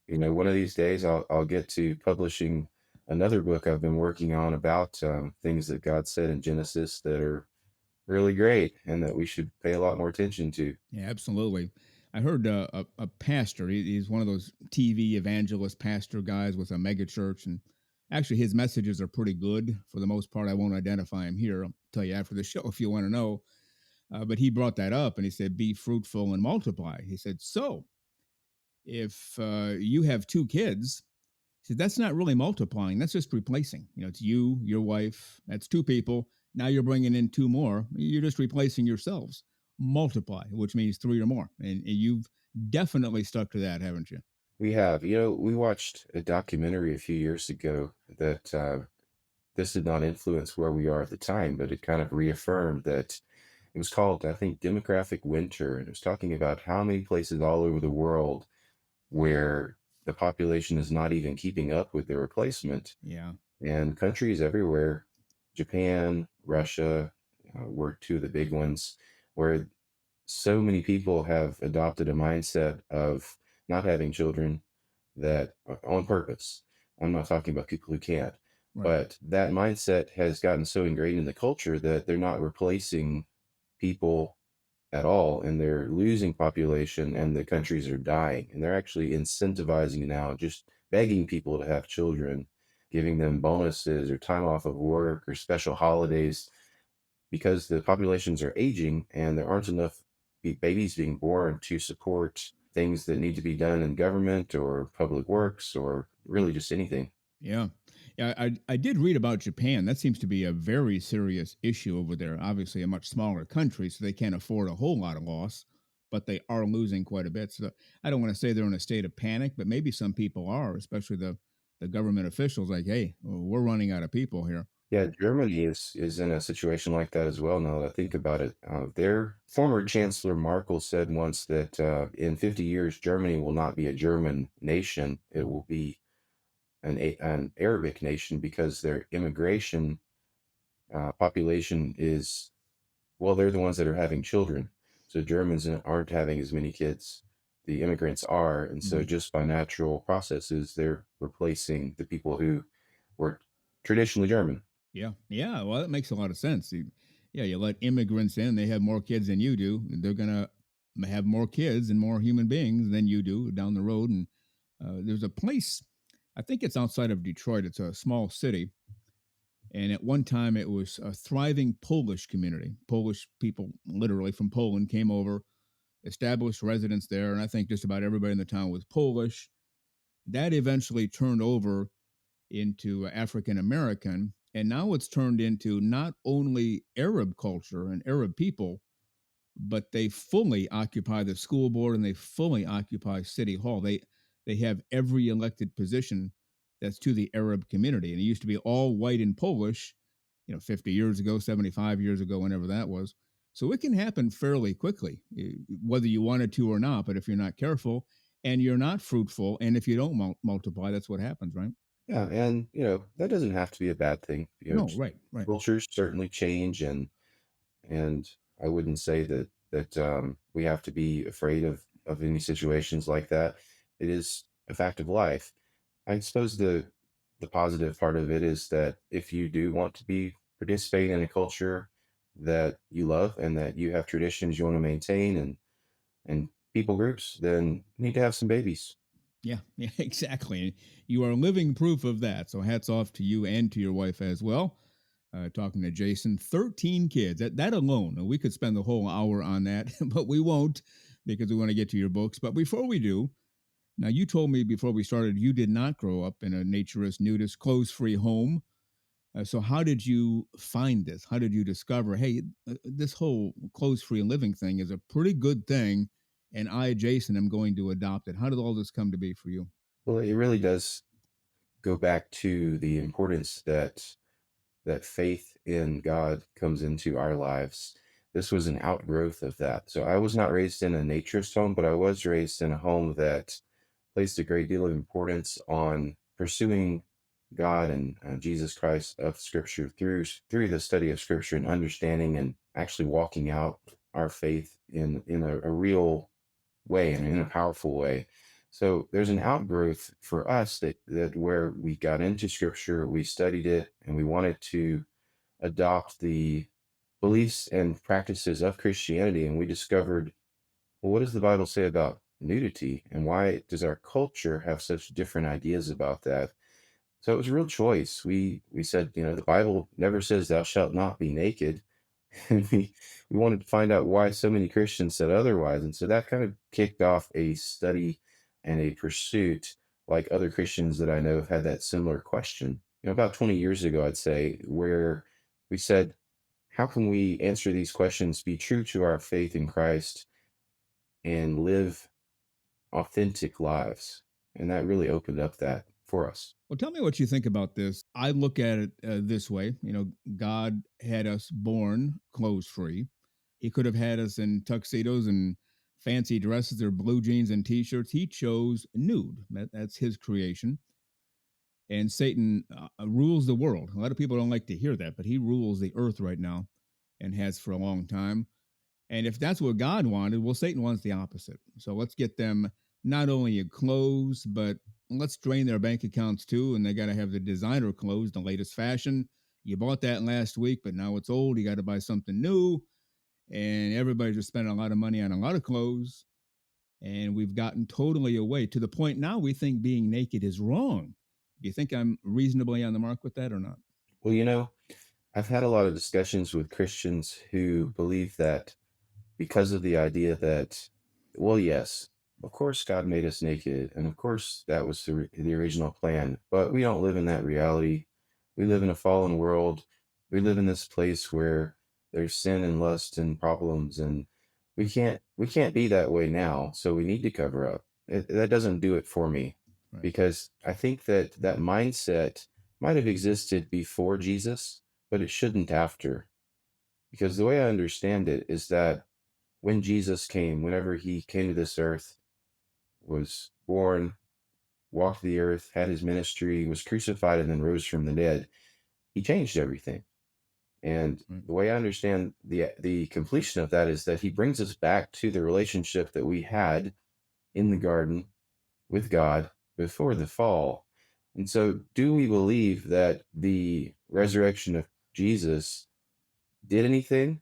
Speaker 2: Yeah.
Speaker 3: One of these days I'll get to publishing another book I've been working on about things that God said in Genesis that are really great and that we should pay a lot more attention to.
Speaker 2: Yeah, absolutely. I heard a pastor. He's one of those TV evangelist pastor guys with a mega church, and actually his messages are pretty good for the most part. I won't identify him here. I'll tell you after the show if you want to know. But he brought that up, and he said, "Be fruitful and multiply." He said, "So if you have two kids," he said, "that's not really multiplying. That's just replacing. It's you, your wife. That's two people. Now you're bringing in two more. You're just replacing yourselves. Multiply, which means three or more." And you've definitely stuck to that, haven't you?
Speaker 3: We have, we watched a documentary a few years ago that this did not influence where we are at the time, but it kind of reaffirmed that it was called, I think, Demographic Winter. And it was talking about how many places all over the world where the population is not even keeping up with their replacement.
Speaker 2: Yeah.
Speaker 3: And countries everywhere, Japan, Russia, were two of the big ones, where so many people have adopted a mindset of not having children that on purpose. I'm not talking about people who can't,
Speaker 2: Right.
Speaker 3: but that mindset has gotten so ingrained in the culture that they're not replacing people at all, and they're losing population, and the countries are dying. And they're actually incentivizing now, just begging people to have children, giving them bonuses or time off of work or special holidays because the populations are aging and there aren't enough babies being born to support things that need to be done in government or public works or really just anything.
Speaker 2: Yeah. Yeah, I did read about Japan. That seems to be a very serious issue over there. Obviously, a much smaller country, so they can't afford a whole lot of loss, but they are losing quite a bit. So I don't want to say they're in a state of panic, but maybe some people are, especially the government officials. Like, hey, we're running out of people here.
Speaker 3: Yeah, Germany is in a situation like that as well. Now that I think about it, their former Chancellor Merkel said once that in 50 years, Germany will not be a German nation; it will be an Arabic nation because their immigration population is, well, they're the ones that are having children. So Germans aren't having as many kids. The immigrants are, and so
Speaker 2: Mhm.
Speaker 3: just by natural processes, they're replacing the people who were traditionally German.
Speaker 2: Yeah, yeah. Well, that makes a lot of sense. Yeah, you let immigrants in; they have more kids than you do. They're gonna have more kids and more human beings than you do down the road. And there's a place, I think it's outside of Detroit. It's a small city, and at one time it was a thriving Polish community. Polish people, literally from Poland, came over, established residence there, and I think just about everybody in the town was Polish. That eventually turned over into African American. And now it's turned into not only Arab culture and Arab people, but they fully occupy the school board and they fully occupy City Hall. They have every elected position that's to the Arab community. And it used to be all white and Polish, 50 years ago, 75 years ago, whenever that was. So it can happen fairly quickly, whether you wanted to or not. But if you're not careful and you're not fruitful, and if you don't multiply, that's what happens, right?
Speaker 3: Yeah, and that doesn't have to be a bad thing.
Speaker 2: No, right, right.
Speaker 3: Cultures certainly change, and I wouldn't say that we have to be afraid of any situations like that. It is a fact of life. I suppose the positive part of it is that if you do want to be participating in a culture that you love and that you have traditions you want to maintain and people groups, then you need to have some babies.
Speaker 2: Yeah, yeah, exactly. You are living proof of that. So hats off to you and to your wife as well. Talking to Jason, 13 kids. That alone, we could spend the whole hour on that, but we won't because we want to get to your books. But before we do, now you told me before we started you did not grow up in a naturist, nudist, clothes free home. So, how did you find this? How did you discover, hey, this whole clothes free living thing is a pretty good thing, and I, Jason, am going to adopt it? How did all this come to be for you?
Speaker 3: Well, it really does go back to the importance that faith in God comes into our lives. This was an outgrowth of that. So I was not raised in a naturist home, but I was raised in a home that placed a great deal of importance on pursuing God and Jesus Christ of Scripture through the study of Scripture and understanding and actually walking out our faith in a real way and in a powerful way. So there's an outgrowth for us that where we got into Scripture, we studied it, and we wanted to adopt the beliefs and practices of Christianity, and we discovered, well, what does the Bible say about nudity, and why does our culture have such different ideas about that? So it was a real choice. We said, the Bible never says thou shalt not be naked. And we wanted to find out why so many Christians said otherwise. And so that kind of kicked off a study and a pursuit, like other Christians that I know have had that similar question. About 20 years ago, I'd say, where we said, how can we answer these questions, be true to our faith in Christ, and live authentic lives? And that really opened up that for us.
Speaker 2: Well, tell me what you think about this. I look at it this way. God had us born clothes free. He could have had us in tuxedos and fancy dresses or blue jeans and t shirts. He chose nude. That's his creation. And Satan rules the world. A lot of people don't like to hear that, but he rules the earth right now and has for a long time. And if that's what God wanted, well, Satan wants the opposite. So let's get them not only in clothes, but let's drain their bank accounts too. And they got to have the designer clothes, the latest fashion. You bought that last week, but now it's old. You got to buy something new. And everybody's just spending a lot of money on a lot of clothes. And we've gotten totally away to the point now we think being naked is wrong. Do you think I'm reasonably on the mark with that or not?
Speaker 3: Well, I've had a lot of discussions with Christians who believe that because of the idea that, well, yes, of course God made us naked, and of course that was the original plan, but we don't live in that reality. We live in a fallen world. We live in this place where there's sin and lust and problems, and we can't be that way now, so we need to cover up. That doesn't do it for me,
Speaker 2: Right.
Speaker 3: because I think that mindset might have existed before Jesus, but it shouldn't after. Because the way I understand it is that when Jesus came, whenever he came to this earth, was born, walked the earth, had his ministry, was crucified, and then rose from the dead, he changed everything. And
Speaker 2: Right.
Speaker 3: the way I understand the completion of that is that he brings us back to the relationship that we had in the garden with God before the fall. And so, do we believe that the resurrection of Jesus did anything?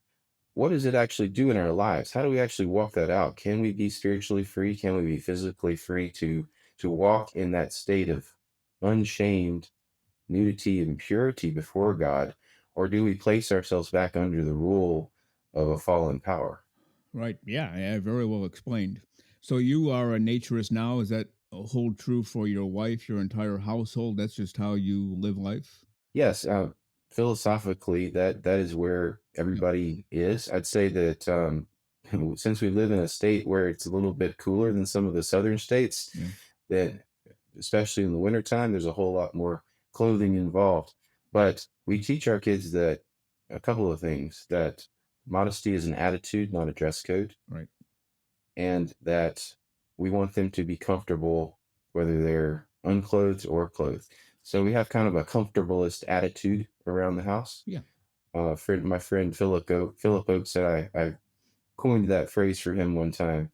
Speaker 3: What does it actually do in our lives? How do we actually walk that out? Can we be spiritually free? Can we be physically free to walk in that state of unshamed nudity and purity before God? Or do we place ourselves back under the rule of a fallen power?
Speaker 2: Right. Yeah, yeah, very well explained. So you are a naturist now. Is that hold true for your wife, your entire household? That's just how you live life?
Speaker 3: Yes, philosophically, that is where
Speaker 2: Yep.
Speaker 3: everybody is. I'd say that since we live in a state where it's a little bit cooler than some of the southern states,
Speaker 2: Yeah.
Speaker 3: that especially in the wintertime, there's a whole lot more clothing involved. But we teach our kids that a couple of things, that modesty is an attitude, not a dress code,
Speaker 2: Right.
Speaker 3: and that we want them to be comfortable whether they're unclothed or clothed. So we have kind of a comfortablest attitude around the house.
Speaker 2: Yeah.
Speaker 3: My friend Philip Oak said I coined that phrase for him one time,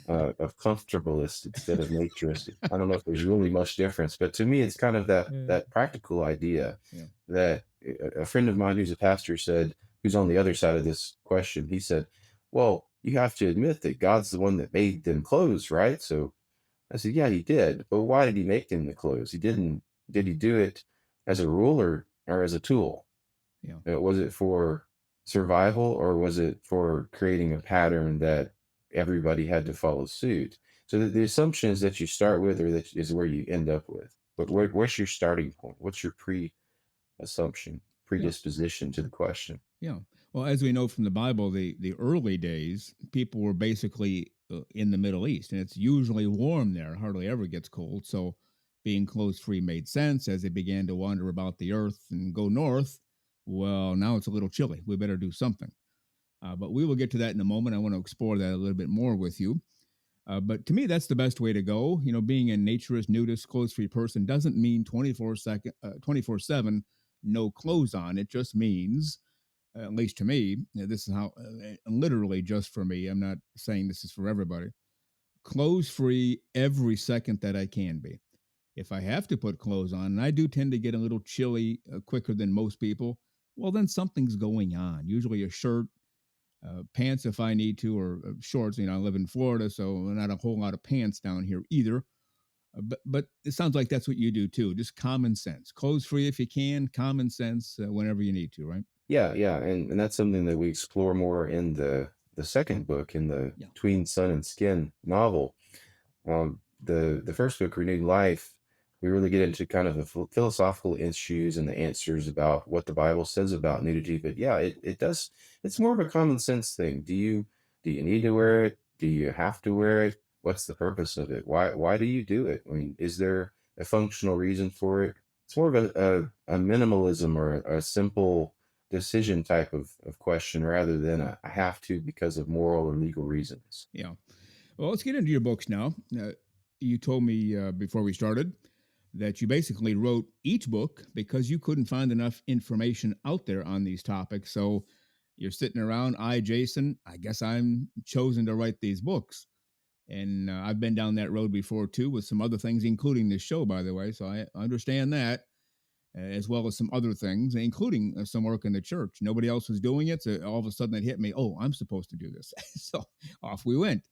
Speaker 3: of comfortabilist instead of naturist. I don't know if there's really much difference, but to me, it's kind of that
Speaker 2: Yeah.
Speaker 3: that practical idea
Speaker 2: Yeah.
Speaker 3: that a friend of mine who's a pastor said, who's on the other side of this question, he said, "Well, you have to admit that God's the one that made them clothes, right?" So I said, "Yeah, he did, but why did he make them the clothes? He didn't. Did he do it as a rule or as a tool?
Speaker 2: Yeah.
Speaker 3: Was it for survival or was it for creating a pattern that everybody had to follow suit?" So the assumption is that you start with, or that is where you end up with. But what's your starting point? What's your pre-assumption?
Speaker 2: Yeah.
Speaker 3: predisposition to the question.
Speaker 2: Yeah. Well, as we know from the Bible, the early days, people were basically in the Middle East, and it's usually warm there, hardly ever gets cold. So being clothes free made sense as they began to wander about the earth and go north. Well, now it's a little chilly. We better do something. But we will get to that in a moment. I want to explore that a little bit more with you. But to me, that's the best way to go. You know, being a naturist, nudist, clothes free person doesn't mean 24/7, no clothes on. It just means, at least to me, this is how, literally just for me, I'm not saying this is for everybody, clothes free every second that I can be. If I have to put clothes on, and I do tend to get a little chilly quicker than most people, well, then something's going on. Usually a shirt, pants if I need to, or shorts. You know, I live in Florida, so not a whole lot of pants down here either. But it sounds like that's what you do too. Just common sense, clothes free if you can, common sense whenever you need to, right?
Speaker 3: Yeah, yeah, and that's something that we explore more in the second book in the
Speaker 2: Yeah.
Speaker 3: Between Sun and Skin novel. The first book, Renewed Life, we really get into kind of the philosophical issues and the answers about what the Bible says about nudity. But yeah, it does. It's more of a common sense thing. Do you need to wear it? Do you have to wear it? What's the purpose of it? Why do you do it? I mean, is there a functional reason for it? It's more of a minimalism or a simple decision type of question rather than a I have to because of moral or legal reasons.
Speaker 2: Yeah. Well, let's get into your books now. You told me before we started that you basically wrote each book because you couldn't find enough information out there on these topics. So you're sitting around, Jason, I guess I'm chosen to write these books. And I've been down that road before too with some other things, including this show, by the way. So I understand that, as well as some other things, including some work in the church. Nobody else was doing it. So all of a sudden it hit me, oh, I'm supposed to do this. So off we went.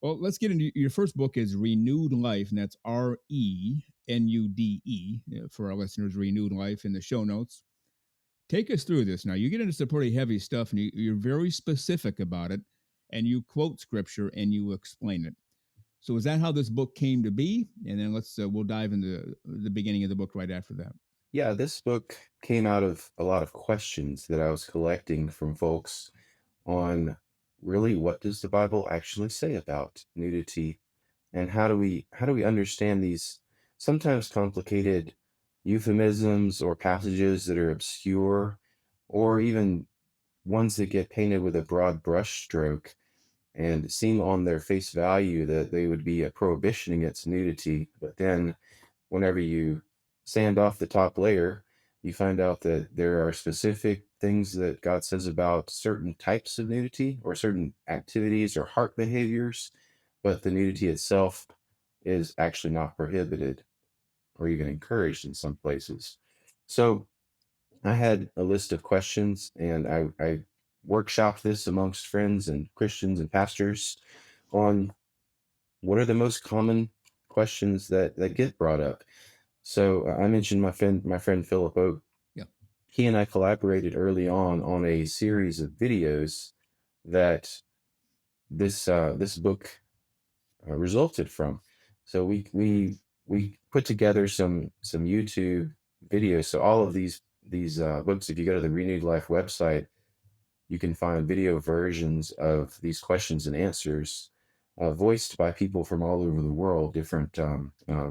Speaker 2: Well, let's get into your first book is Renewed Life, and that's RENUDE for our listeners, Renewed Life in the show notes. Take us through this. Now, you get into some pretty heavy stuff, and you're very specific about it, and you quote scripture and you explain it. So is that how this book came to be? And then we'll dive into the beginning of the book right after that.
Speaker 3: Yeah, this book came out of a lot of questions that I was collecting from folks on really what does the Bible actually say about nudity and how do we understand these sometimes complicated euphemisms or passages that are obscure or even ones that get painted with a broad brushstroke and seem on their face value that they would be a prohibition against nudity, but then whenever you sand off the top layer, you find out that there are specific things that God says about certain types of nudity or certain activities or heart behaviors, but the nudity itself is actually not prohibited or even encouraged in some places. So I had a list of questions and I workshopped this amongst friends and Christians and pastors on what are the most common questions that get brought up. So I mentioned my friend Philip Oak.
Speaker 2: Yeah.
Speaker 3: He and I collaborated early on a series of videos that this book resulted from. So we put together some YouTube videos. So all of these books, if you go to the Renewed Life website, you can find video versions of these questions and answers voiced by people from all over the world, different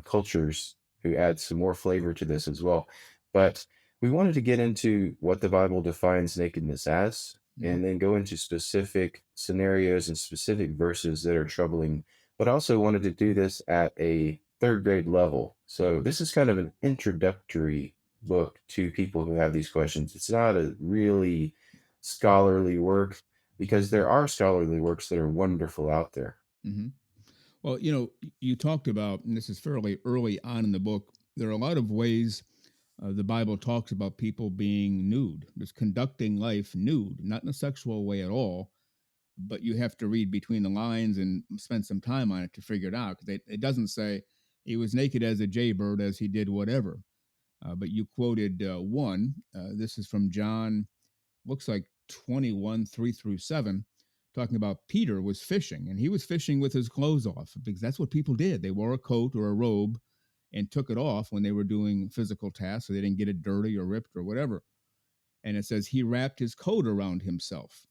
Speaker 3: cultures who add some more flavor to this as well. But we wanted to get into what the Bible defines nakedness as,
Speaker 2: Mhm.
Speaker 3: and then go into specific scenarios and specific verses that are troubling, but also wanted to do this at a third grade level. So this is kind of an introductory book to people who have these questions. It's not a really scholarly work because there are scholarly works that are wonderful out there.
Speaker 2: Mhm. Well, you talked about, and this is fairly early on in the book, there are a lot of ways the Bible talks about people being nude, just conducting life nude, not in a sexual way at all, but you have to read between the lines and spend some time on it to figure it out. Because it doesn't say he was naked as a jaybird as he did whatever. But you quoted one. This is from John, looks like 21, 3 through 7, talking about Peter was fishing, and he was fishing with his clothes off because that's what people did. They wore a coat or a robe and took it off when they were doing physical tasks so they didn't get it dirty or ripped or whatever. and it says he wrapped his coat around himself.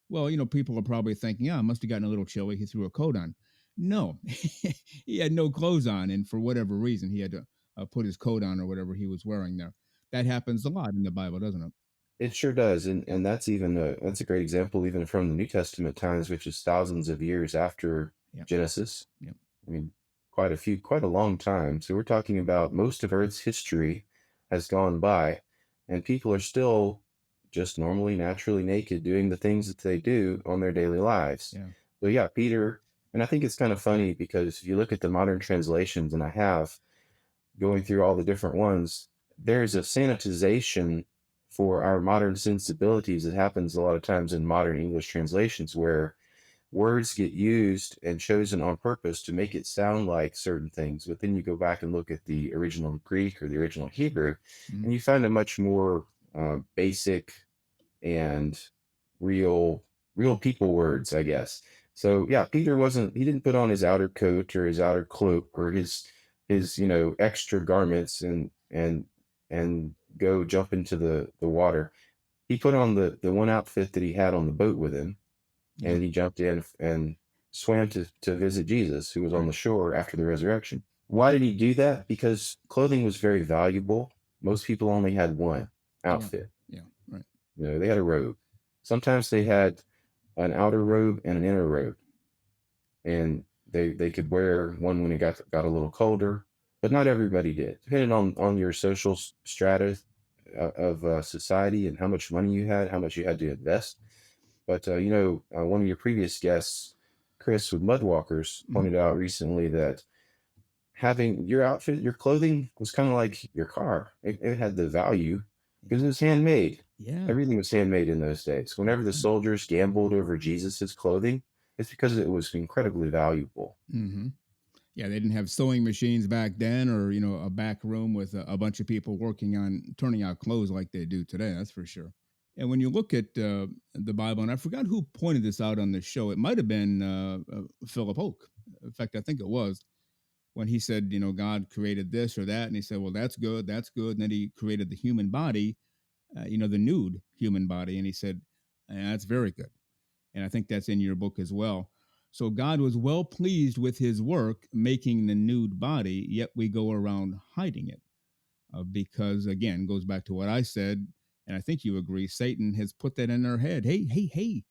Speaker 2: Well, people are probably thinking, yeah, it must have gotten a little chilly. He threw a coat on. No, he had no clothes on. And for whatever reason, he had to put his coat on or whatever he was wearing there. That happens a lot in the Bible, doesn't it?
Speaker 3: It sure does, and that's a great example even from the New Testament times, which is thousands of years after
Speaker 2: Yeah.
Speaker 3: Genesis.
Speaker 2: Yeah.
Speaker 3: I mean, quite a long time. So we're talking about most of Earth's history has gone by, and people are still just normally, naturally naked, doing the things that they do on their daily lives.
Speaker 2: Yeah.
Speaker 3: So yeah, Peter, and I think it's kind of funny because if you look at the modern translations, and I have going through all the different ones, there's a sanitization for our modern sensibilities that happens a lot of times in modern English translations where words get used and chosen on purpose to make it sound like certain things. But then you go back and look at the original Greek or the original Hebrew,
Speaker 2: Mhm.
Speaker 3: and you find a much more basic and real people words, I guess. So yeah, Peter he didn't put on his outer coat or his outer cloak or his extra garments and go jump into the water. He put on the one outfit that he had on the boat with him,
Speaker 2: Yeah.
Speaker 3: and he jumped in and swam to visit Jesus, who was on
Speaker 2: Right.
Speaker 3: the shore after the resurrection. Why did he do that? Because clothing was very valuable. Most people only had one
Speaker 2: Yeah.
Speaker 3: outfit.
Speaker 2: Yeah. Right.
Speaker 3: They had a robe. Sometimes they had an outer robe and an inner robe, and they could wear one when it got a little colder, but not everybody did. Depending on your social strata of society and how much money you had, how much you had to invest. But one of your previous guests, Chris with Mudwalkers,
Speaker 2: Mhm.
Speaker 3: pointed out recently that having your outfit, your clothing was kind of like your car. It had the value because it was handmade.
Speaker 2: Yeah.
Speaker 3: Everything was handmade in those days. Whenever the soldiers gambled over Jesus's clothing, it's because it was incredibly valuable.
Speaker 2: Mm-hmm. Yeah, they didn't have sewing machines back then, or a back room with a bunch of people working on turning out clothes like they do today. That's for sure. And when you look at the Bible, and I forgot who pointed this out on the show, it might have been Philip Oak. In fact, I think it was when he said, God created this or that, and he said, well, that's good. And then he created the human body, the nude human body, and he said, that's very good. And I think that's in your book as well. So God was well pleased with his work making the nude body, yet we go around hiding it. Because again, goes back to what I said, and I think you agree, Satan has put that in our head. Hey, hey, hey,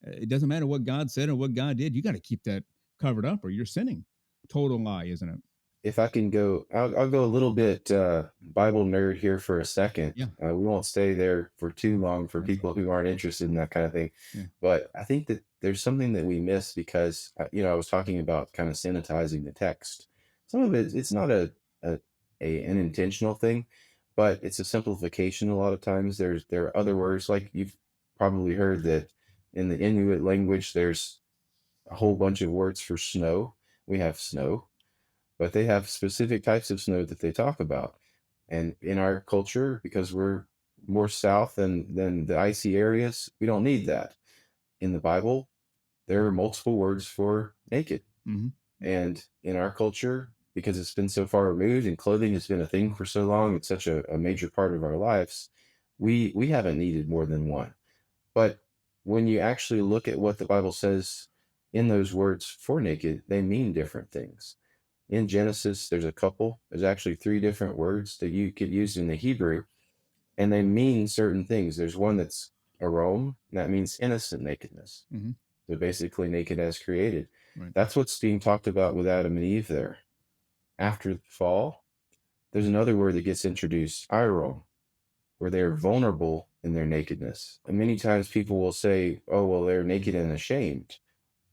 Speaker 2: it doesn't matter what God said or what God did. You got to keep that covered up or you're sinning. Total lie, isn't it?
Speaker 3: If I can go, I'll go a little bit Bible nerd here for a second.
Speaker 2: Yeah.
Speaker 3: We won't stay there for too long for
Speaker 2: That's
Speaker 3: people who aren't interested in that kind of thing.
Speaker 2: yeah.
Speaker 3: But I think that there's something that we miss because, I was talking about kind of sanitizing the text. Some of it, it's not an intentional thing, but it's a simplification a lot of times. There are other words, like you've probably heard that in the Inuit language, there's a whole bunch of words for snow. We have snow, but they have specific types of snow that they talk about. And in our culture, because we're more south than the icy areas, we don't need that. In the Bible, there are multiple words for naked.
Speaker 2: Mm-hmm.
Speaker 3: And in our culture, because it's been so far removed and clothing has been a thing for so long, it's such a major part of our lives, we haven't needed more than one. But when you actually look at what the Bible says in those words for naked, they mean different things. In Genesis, there's actually three different words that you could use in the Hebrew, and they mean certain things. There's one that's arom, and that means innocent nakedness.
Speaker 2: Mm-hmm.
Speaker 3: So basically, naked as created.
Speaker 2: Right.
Speaker 3: That's what's being talked about with Adam and Eve there. After the fall, there's another word that gets introduced, irom, where they're vulnerable in their nakedness. And many times people will say, oh, well, they're naked and ashamed.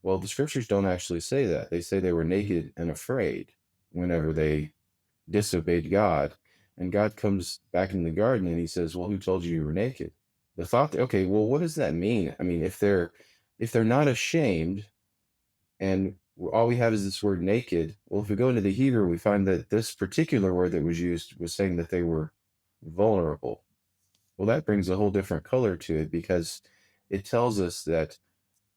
Speaker 3: Well, the scriptures don't actually say that. They say they were naked and afraid whenever they disobeyed God. And God comes back in the garden and he says, well, who told you you were naked? The thought that, okay, well, what does that mean? I mean, if they're not ashamed and all we have is this word naked, well, if we go into the Hebrew, we find that this particular word that was used was saying that they were vulnerable. Well, that brings a whole different color to it because it tells us that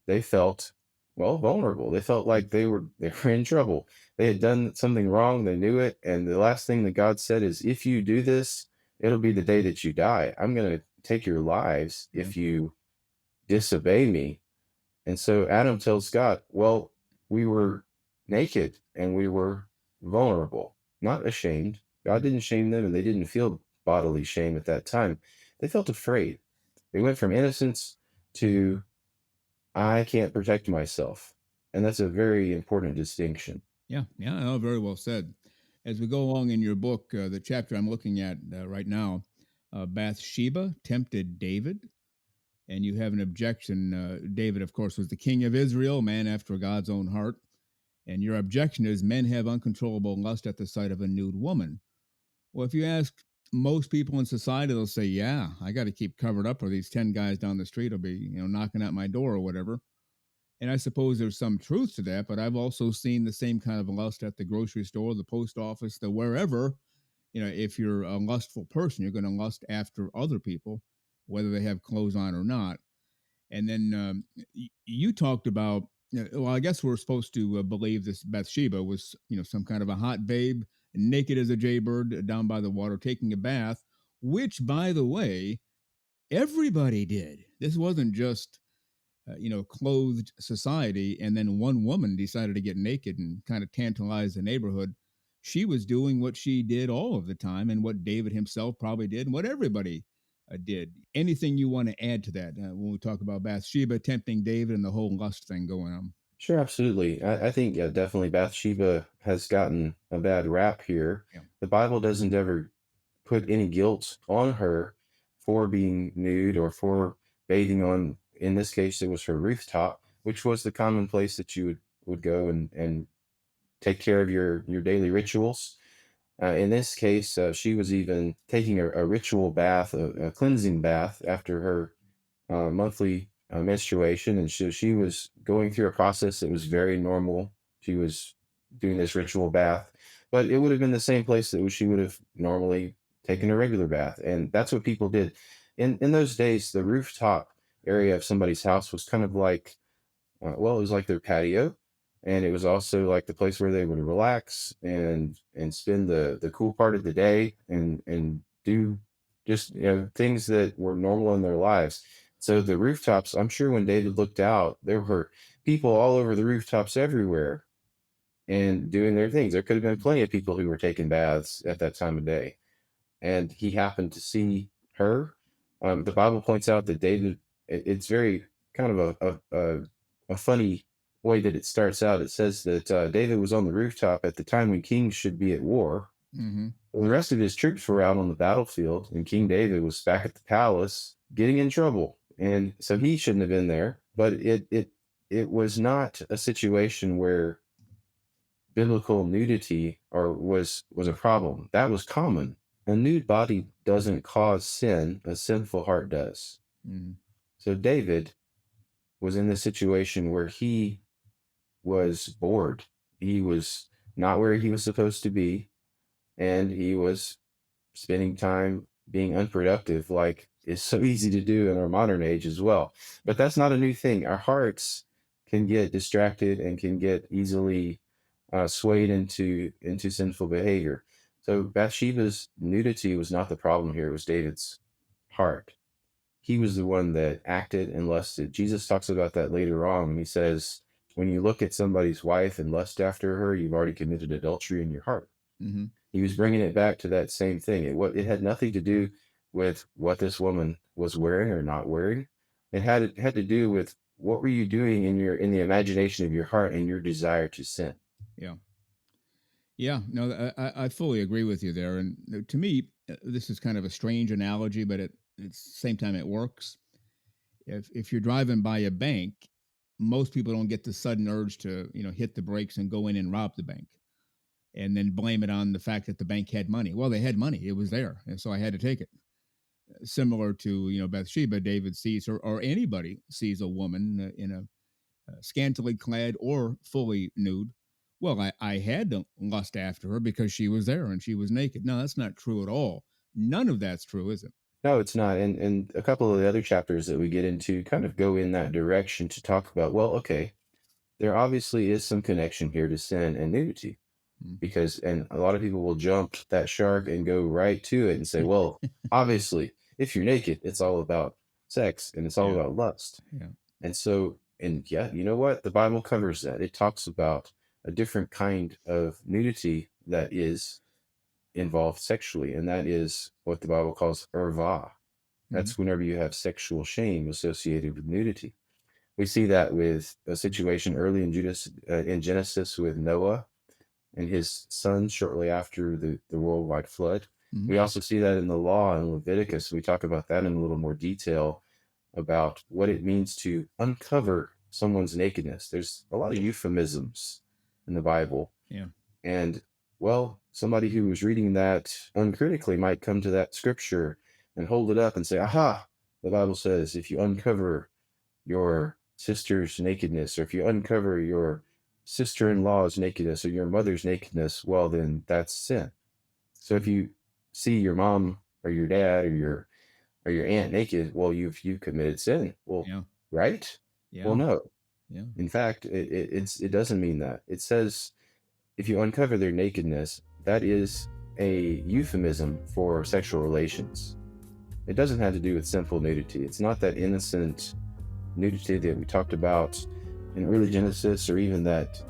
Speaker 3: they felt, well, vulnerable. They felt like they were in trouble. They had done something wrong. They knew it. And the last thing that God said is, if you do this, it'll be the day that you die. take your lives
Speaker 2: Yeah.
Speaker 3: if you disobey me. And so Adam tells God, well, we were naked and we were vulnerable, not ashamed. God didn't shame them and they didn't feel bodily shame at that time. They felt afraid. They went from innocence to, I can't protect myself. And that's a very important distinction.
Speaker 2: Yeah, yeah, no, very well said. As we go along in your book, the chapter I'm looking at right now, Bathsheba tempted David, and you have an objection. David, of course, was the king of Israel, man after God's own heart. And your objection is men have uncontrollable lust at the sight of a nude woman. Well, if you ask most people in society, they'll say, yeah, I got to keep covered up or these 10 guys down the street will be, knocking at my door or whatever. And I suppose there's some truth to that, but I've also seen the same kind of lust at the grocery store, the post office, the wherever. If you're a lustful person, you're going to lust after other people, whether they have clothes on or not. And then you talked about, well, I guess we're supposed to believe this Bathsheba was, some kind of a hot babe, naked as a jaybird down by the water, taking a bath, which, by the way, everybody did. This wasn't just clothed society. And then one woman decided to get naked and kind of tantalize the neighborhood. She was doing what she did all of the time and what David himself probably did and what everybody did. Anything you want to add to that when we talk about Bathsheba tempting David and the whole lust thing going on?
Speaker 3: Sure, absolutely. I think definitely Bathsheba has gotten a bad rap here.
Speaker 2: Yeah.
Speaker 3: The Bible doesn't ever put any guilt on her for being nude or for bathing on, in this case, it was her rooftop, which was the common place that you would go and take care of your daily rituals. In this case, she was even taking a ritual bath, a cleansing bath after her monthly menstruation, and she was going through a process that was very normal. She was doing this ritual bath, but it would have been the same place that she would have normally taken a regular bath, and that's what people did. In those days, the rooftop area of somebody's house was kind of like, well, it was like their patio, and it was also like the place where they would relax and spend the cool part of the day and do just things that were normal in their lives. So the rooftops, I'm sure when David looked out, there were people all over the rooftops everywhere and doing their things. There could have been plenty of people who were taking baths at that time of day, and he happened to see her. The Bible points out that David, it's very kind of a funny way that it starts out. It says that David was on the rooftop at the time when kings should be at war.
Speaker 2: Mm-hmm.
Speaker 3: Well, the rest of his troops were out on the battlefield, and King David was back at the palace getting in trouble. And so he shouldn't have been there. But it was not a situation where biblical nudity or was a problem. That was common. A nude body doesn't cause sin, a sinful heart does.
Speaker 2: Mm-hmm.
Speaker 3: So David was in this situation where he was bored. He was not where he was supposed to be, and he was spending time being unproductive, like is so easy to do in our modern age as well. But that's not a new thing. Our hearts can get distracted and can get easily swayed into sinful behavior. So Bathsheba's nudity was not the problem here. It was David's heart. He was the one that acted and lusted. Jesus talks about that later on. He says, when you look at somebody's wife and lust after her, you've already committed adultery in your heart.
Speaker 2: Mm-hmm.
Speaker 3: He was bringing it back to that same thing. It had nothing to do with what this woman was wearing or not wearing. It had to do with what were you doing in the imagination of your heart and your desire to sin.
Speaker 2: Yeah. Yeah, no, I fully agree with you there. And to me, this is kind of a strange analogy, but at the same time, it works. If you're driving by a bank, most people don't get the sudden urge to hit the brakes and go in and rob the bank, and then blame it on the fact that the bank had money. Well, they had money; it was there, and so I had to take it. Similar to Bathsheba, David sees her, or anybody sees a woman in a scantily clad or fully nude. Well, I had to lust after her because she was there and she was naked. No, that's not true at all. None of that's true, is it?
Speaker 3: No, it's not. And a couple of the other chapters that we get into kind of go in that direction to talk about, well, okay, there obviously is some connection here to sin and nudity. Because, and a lot of people will jump that shark and go right to it and say, well, obviously, if you're naked, it's all about sex and it's all
Speaker 2: Yeah.
Speaker 3: about lust.
Speaker 2: Yeah.
Speaker 3: And so, and yeah, you know what? The Bible covers that. It talks about a different kind of nudity that is involved sexually, and that is what the Bible calls erva.
Speaker 2: Mhm.
Speaker 3: That's whenever you have sexual shame associated with nudity. We see that with a situation early in Genesis with Noah and his sons shortly after the worldwide flood.
Speaker 2: Mhm.
Speaker 3: We also see that in the law in Leviticus. We talk about that in a little more detail about what it means to uncover someone's nakedness. There's a lot of euphemisms in the Bible.
Speaker 2: Yeah.
Speaker 3: And, well, somebody who was reading that uncritically might come to that scripture and hold it up and say, aha, the Bible says if you uncover your sister's nakedness, or if you uncover your sister-in-law's nakedness or your mother's nakedness, well, then that's sin. So if you see your mom or your dad or your aunt naked, well, you've committed sin. Well,
Speaker 2: Yeah.
Speaker 3: right? Well,
Speaker 2: Yeah.
Speaker 3: no.
Speaker 2: Yeah.
Speaker 3: In fact, it doesn't mean that. It says if you uncover their nakedness, that is a euphemism for sexual relations. It doesn't have to do with sinful nudity. It's not that innocent nudity that we talked about in early Genesis, or even that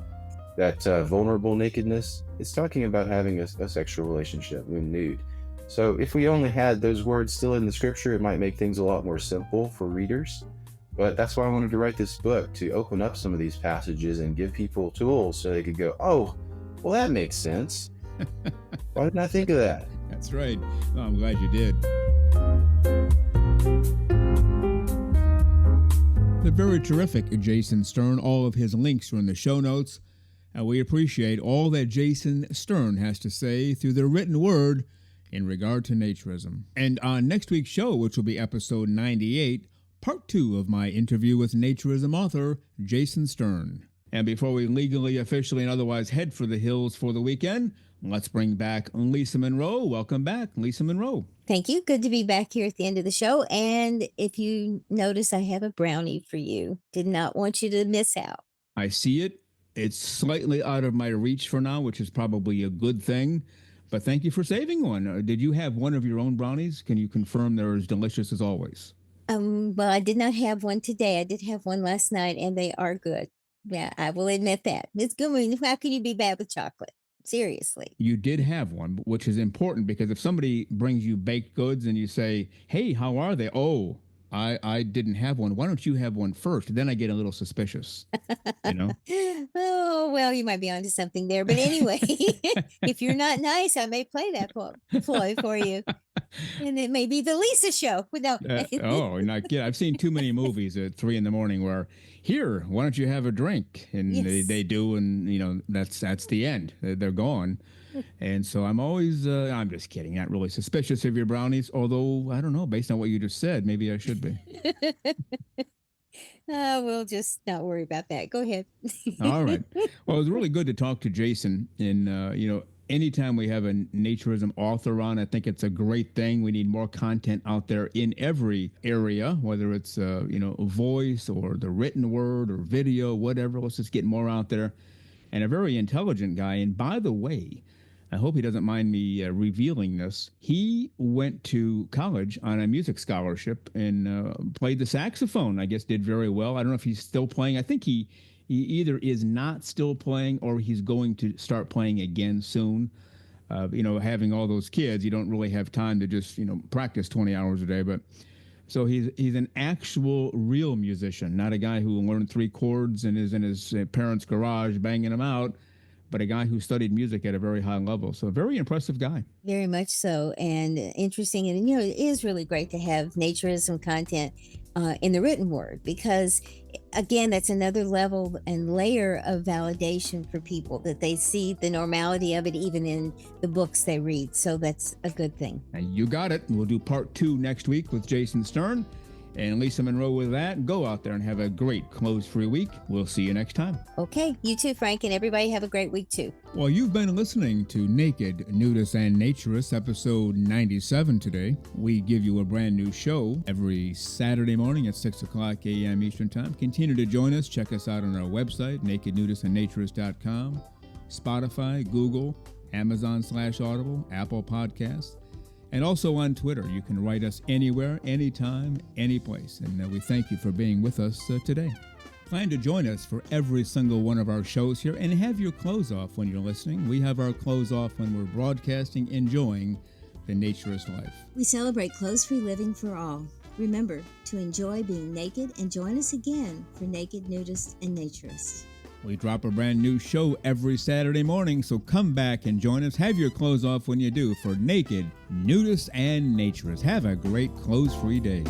Speaker 3: vulnerable nakedness. It's talking about having a sexual relationship when nude. So if we only had those words still in the scripture, it might make things a lot more simple for readers. But that's why I wanted to write this book, to open up some of these passages and give people tools so they could go, oh, well, that makes sense. Why didn't I think of that?
Speaker 2: That's right. Well, I'm glad you did. The very terrific Jason Stern. All of his links are in the show notes. And we appreciate all that Jason Stern has to say through the written word in regard to naturism. And on next week's show, which will be episode 98, part 2 of my interview with Naturism author Jason Stern. And before we legally, officially, and otherwise head for the hills for the weekend, let's bring back Lisa Monroe. Welcome back, Lisa Monroe.
Speaker 1: Thank you. Good to be back here at the end of the show. And if you notice, I have a brownie for you. Did not want you to miss out.
Speaker 2: I see it. It's slightly out of my reach for now, which is probably a good thing. But thank you for saving one. Did you have one of your own brownies? Can you confirm they're as delicious as always?
Speaker 1: Well, I did not have one today. I did have one last night, and they are good. Yeah, I will admit that. It's good. How can you be bad with chocolate? Seriously.
Speaker 2: You did have one, which is important because if somebody brings you baked goods and you say, hey, how are they? Oh, I didn't have one. Why don't you have one first? Then I get a little suspicious, you know?
Speaker 1: Oh, well, you might be onto something there. But anyway, if you're not nice, I may play that ploy for you. And it may be the Lisa show. No.
Speaker 2: Not yet. I've seen too many movies at 3 a.m. where, here, why don't you have a drink? And
Speaker 1: Yes.
Speaker 2: they do, and that's the end. They're gone. And so I'm always, I'm just kidding, not really suspicious of your brownies. Although I don't know, based on what you just said, maybe I should be.
Speaker 1: We'll just not worry about that. Go ahead.
Speaker 2: All right. Well, it was really good to talk to Jason. And, anytime we have a naturism author on, I think it's a great thing. We need more content out there in every area, whether it's, voice or the written word or video, whatever. Let's just get more out there. And a very intelligent guy. And by the way, I hope he doesn't mind me revealing this. He went to college on a music scholarship and played the saxophone. I guess did very well. I don't know if he's still playing. I think he either is not still playing or he's going to start playing again soon. Having all those kids, you don't really have time to just practice 20 hours a day. But so he's an actual real musician, not a guy who learned 3 chords and is in his parents' garage banging them out, but a guy who studied music at a very high level. So a very impressive guy.
Speaker 1: Very much so, and interesting. And, it is really great to have naturism content in the written word, because, again, that's another level and layer of validation for people, that they see the normality of it even in the books they read. So that's a good thing.
Speaker 2: And you got it. We'll do part 2 next week with Jason Stern. And Lisa Monroe with that. Go out there and have a great clothes-free week. We'll see you next time.
Speaker 1: Okay. You too, Frank, and everybody have a great week too.
Speaker 2: Well, you've been listening to Naked, Nudists, and Naturists, episode 97 today. We give you a brand new show every Saturday morning at 6 o'clock a.m. Eastern Time. Continue to join us. Check us out on our website, nakednudistandnaturist.com, Spotify, Google, Amazon/Audible, Apple Podcasts. And also on Twitter, you can write us anywhere, anytime, any place. And we thank you for being with us today. Plan to join us for every single one of our shows here and have your clothes off when you're listening. We have our clothes off when we're broadcasting, enjoying the naturist life.
Speaker 1: We celebrate clothes-free living for all. Remember to enjoy being naked and join us again for Naked, Nudists, and Naturists.
Speaker 2: We drop a brand new show every Saturday morning, so come back and join us. Have your clothes off when you do for Naked, Nudists, and Naturists. Have a great clothes-free day.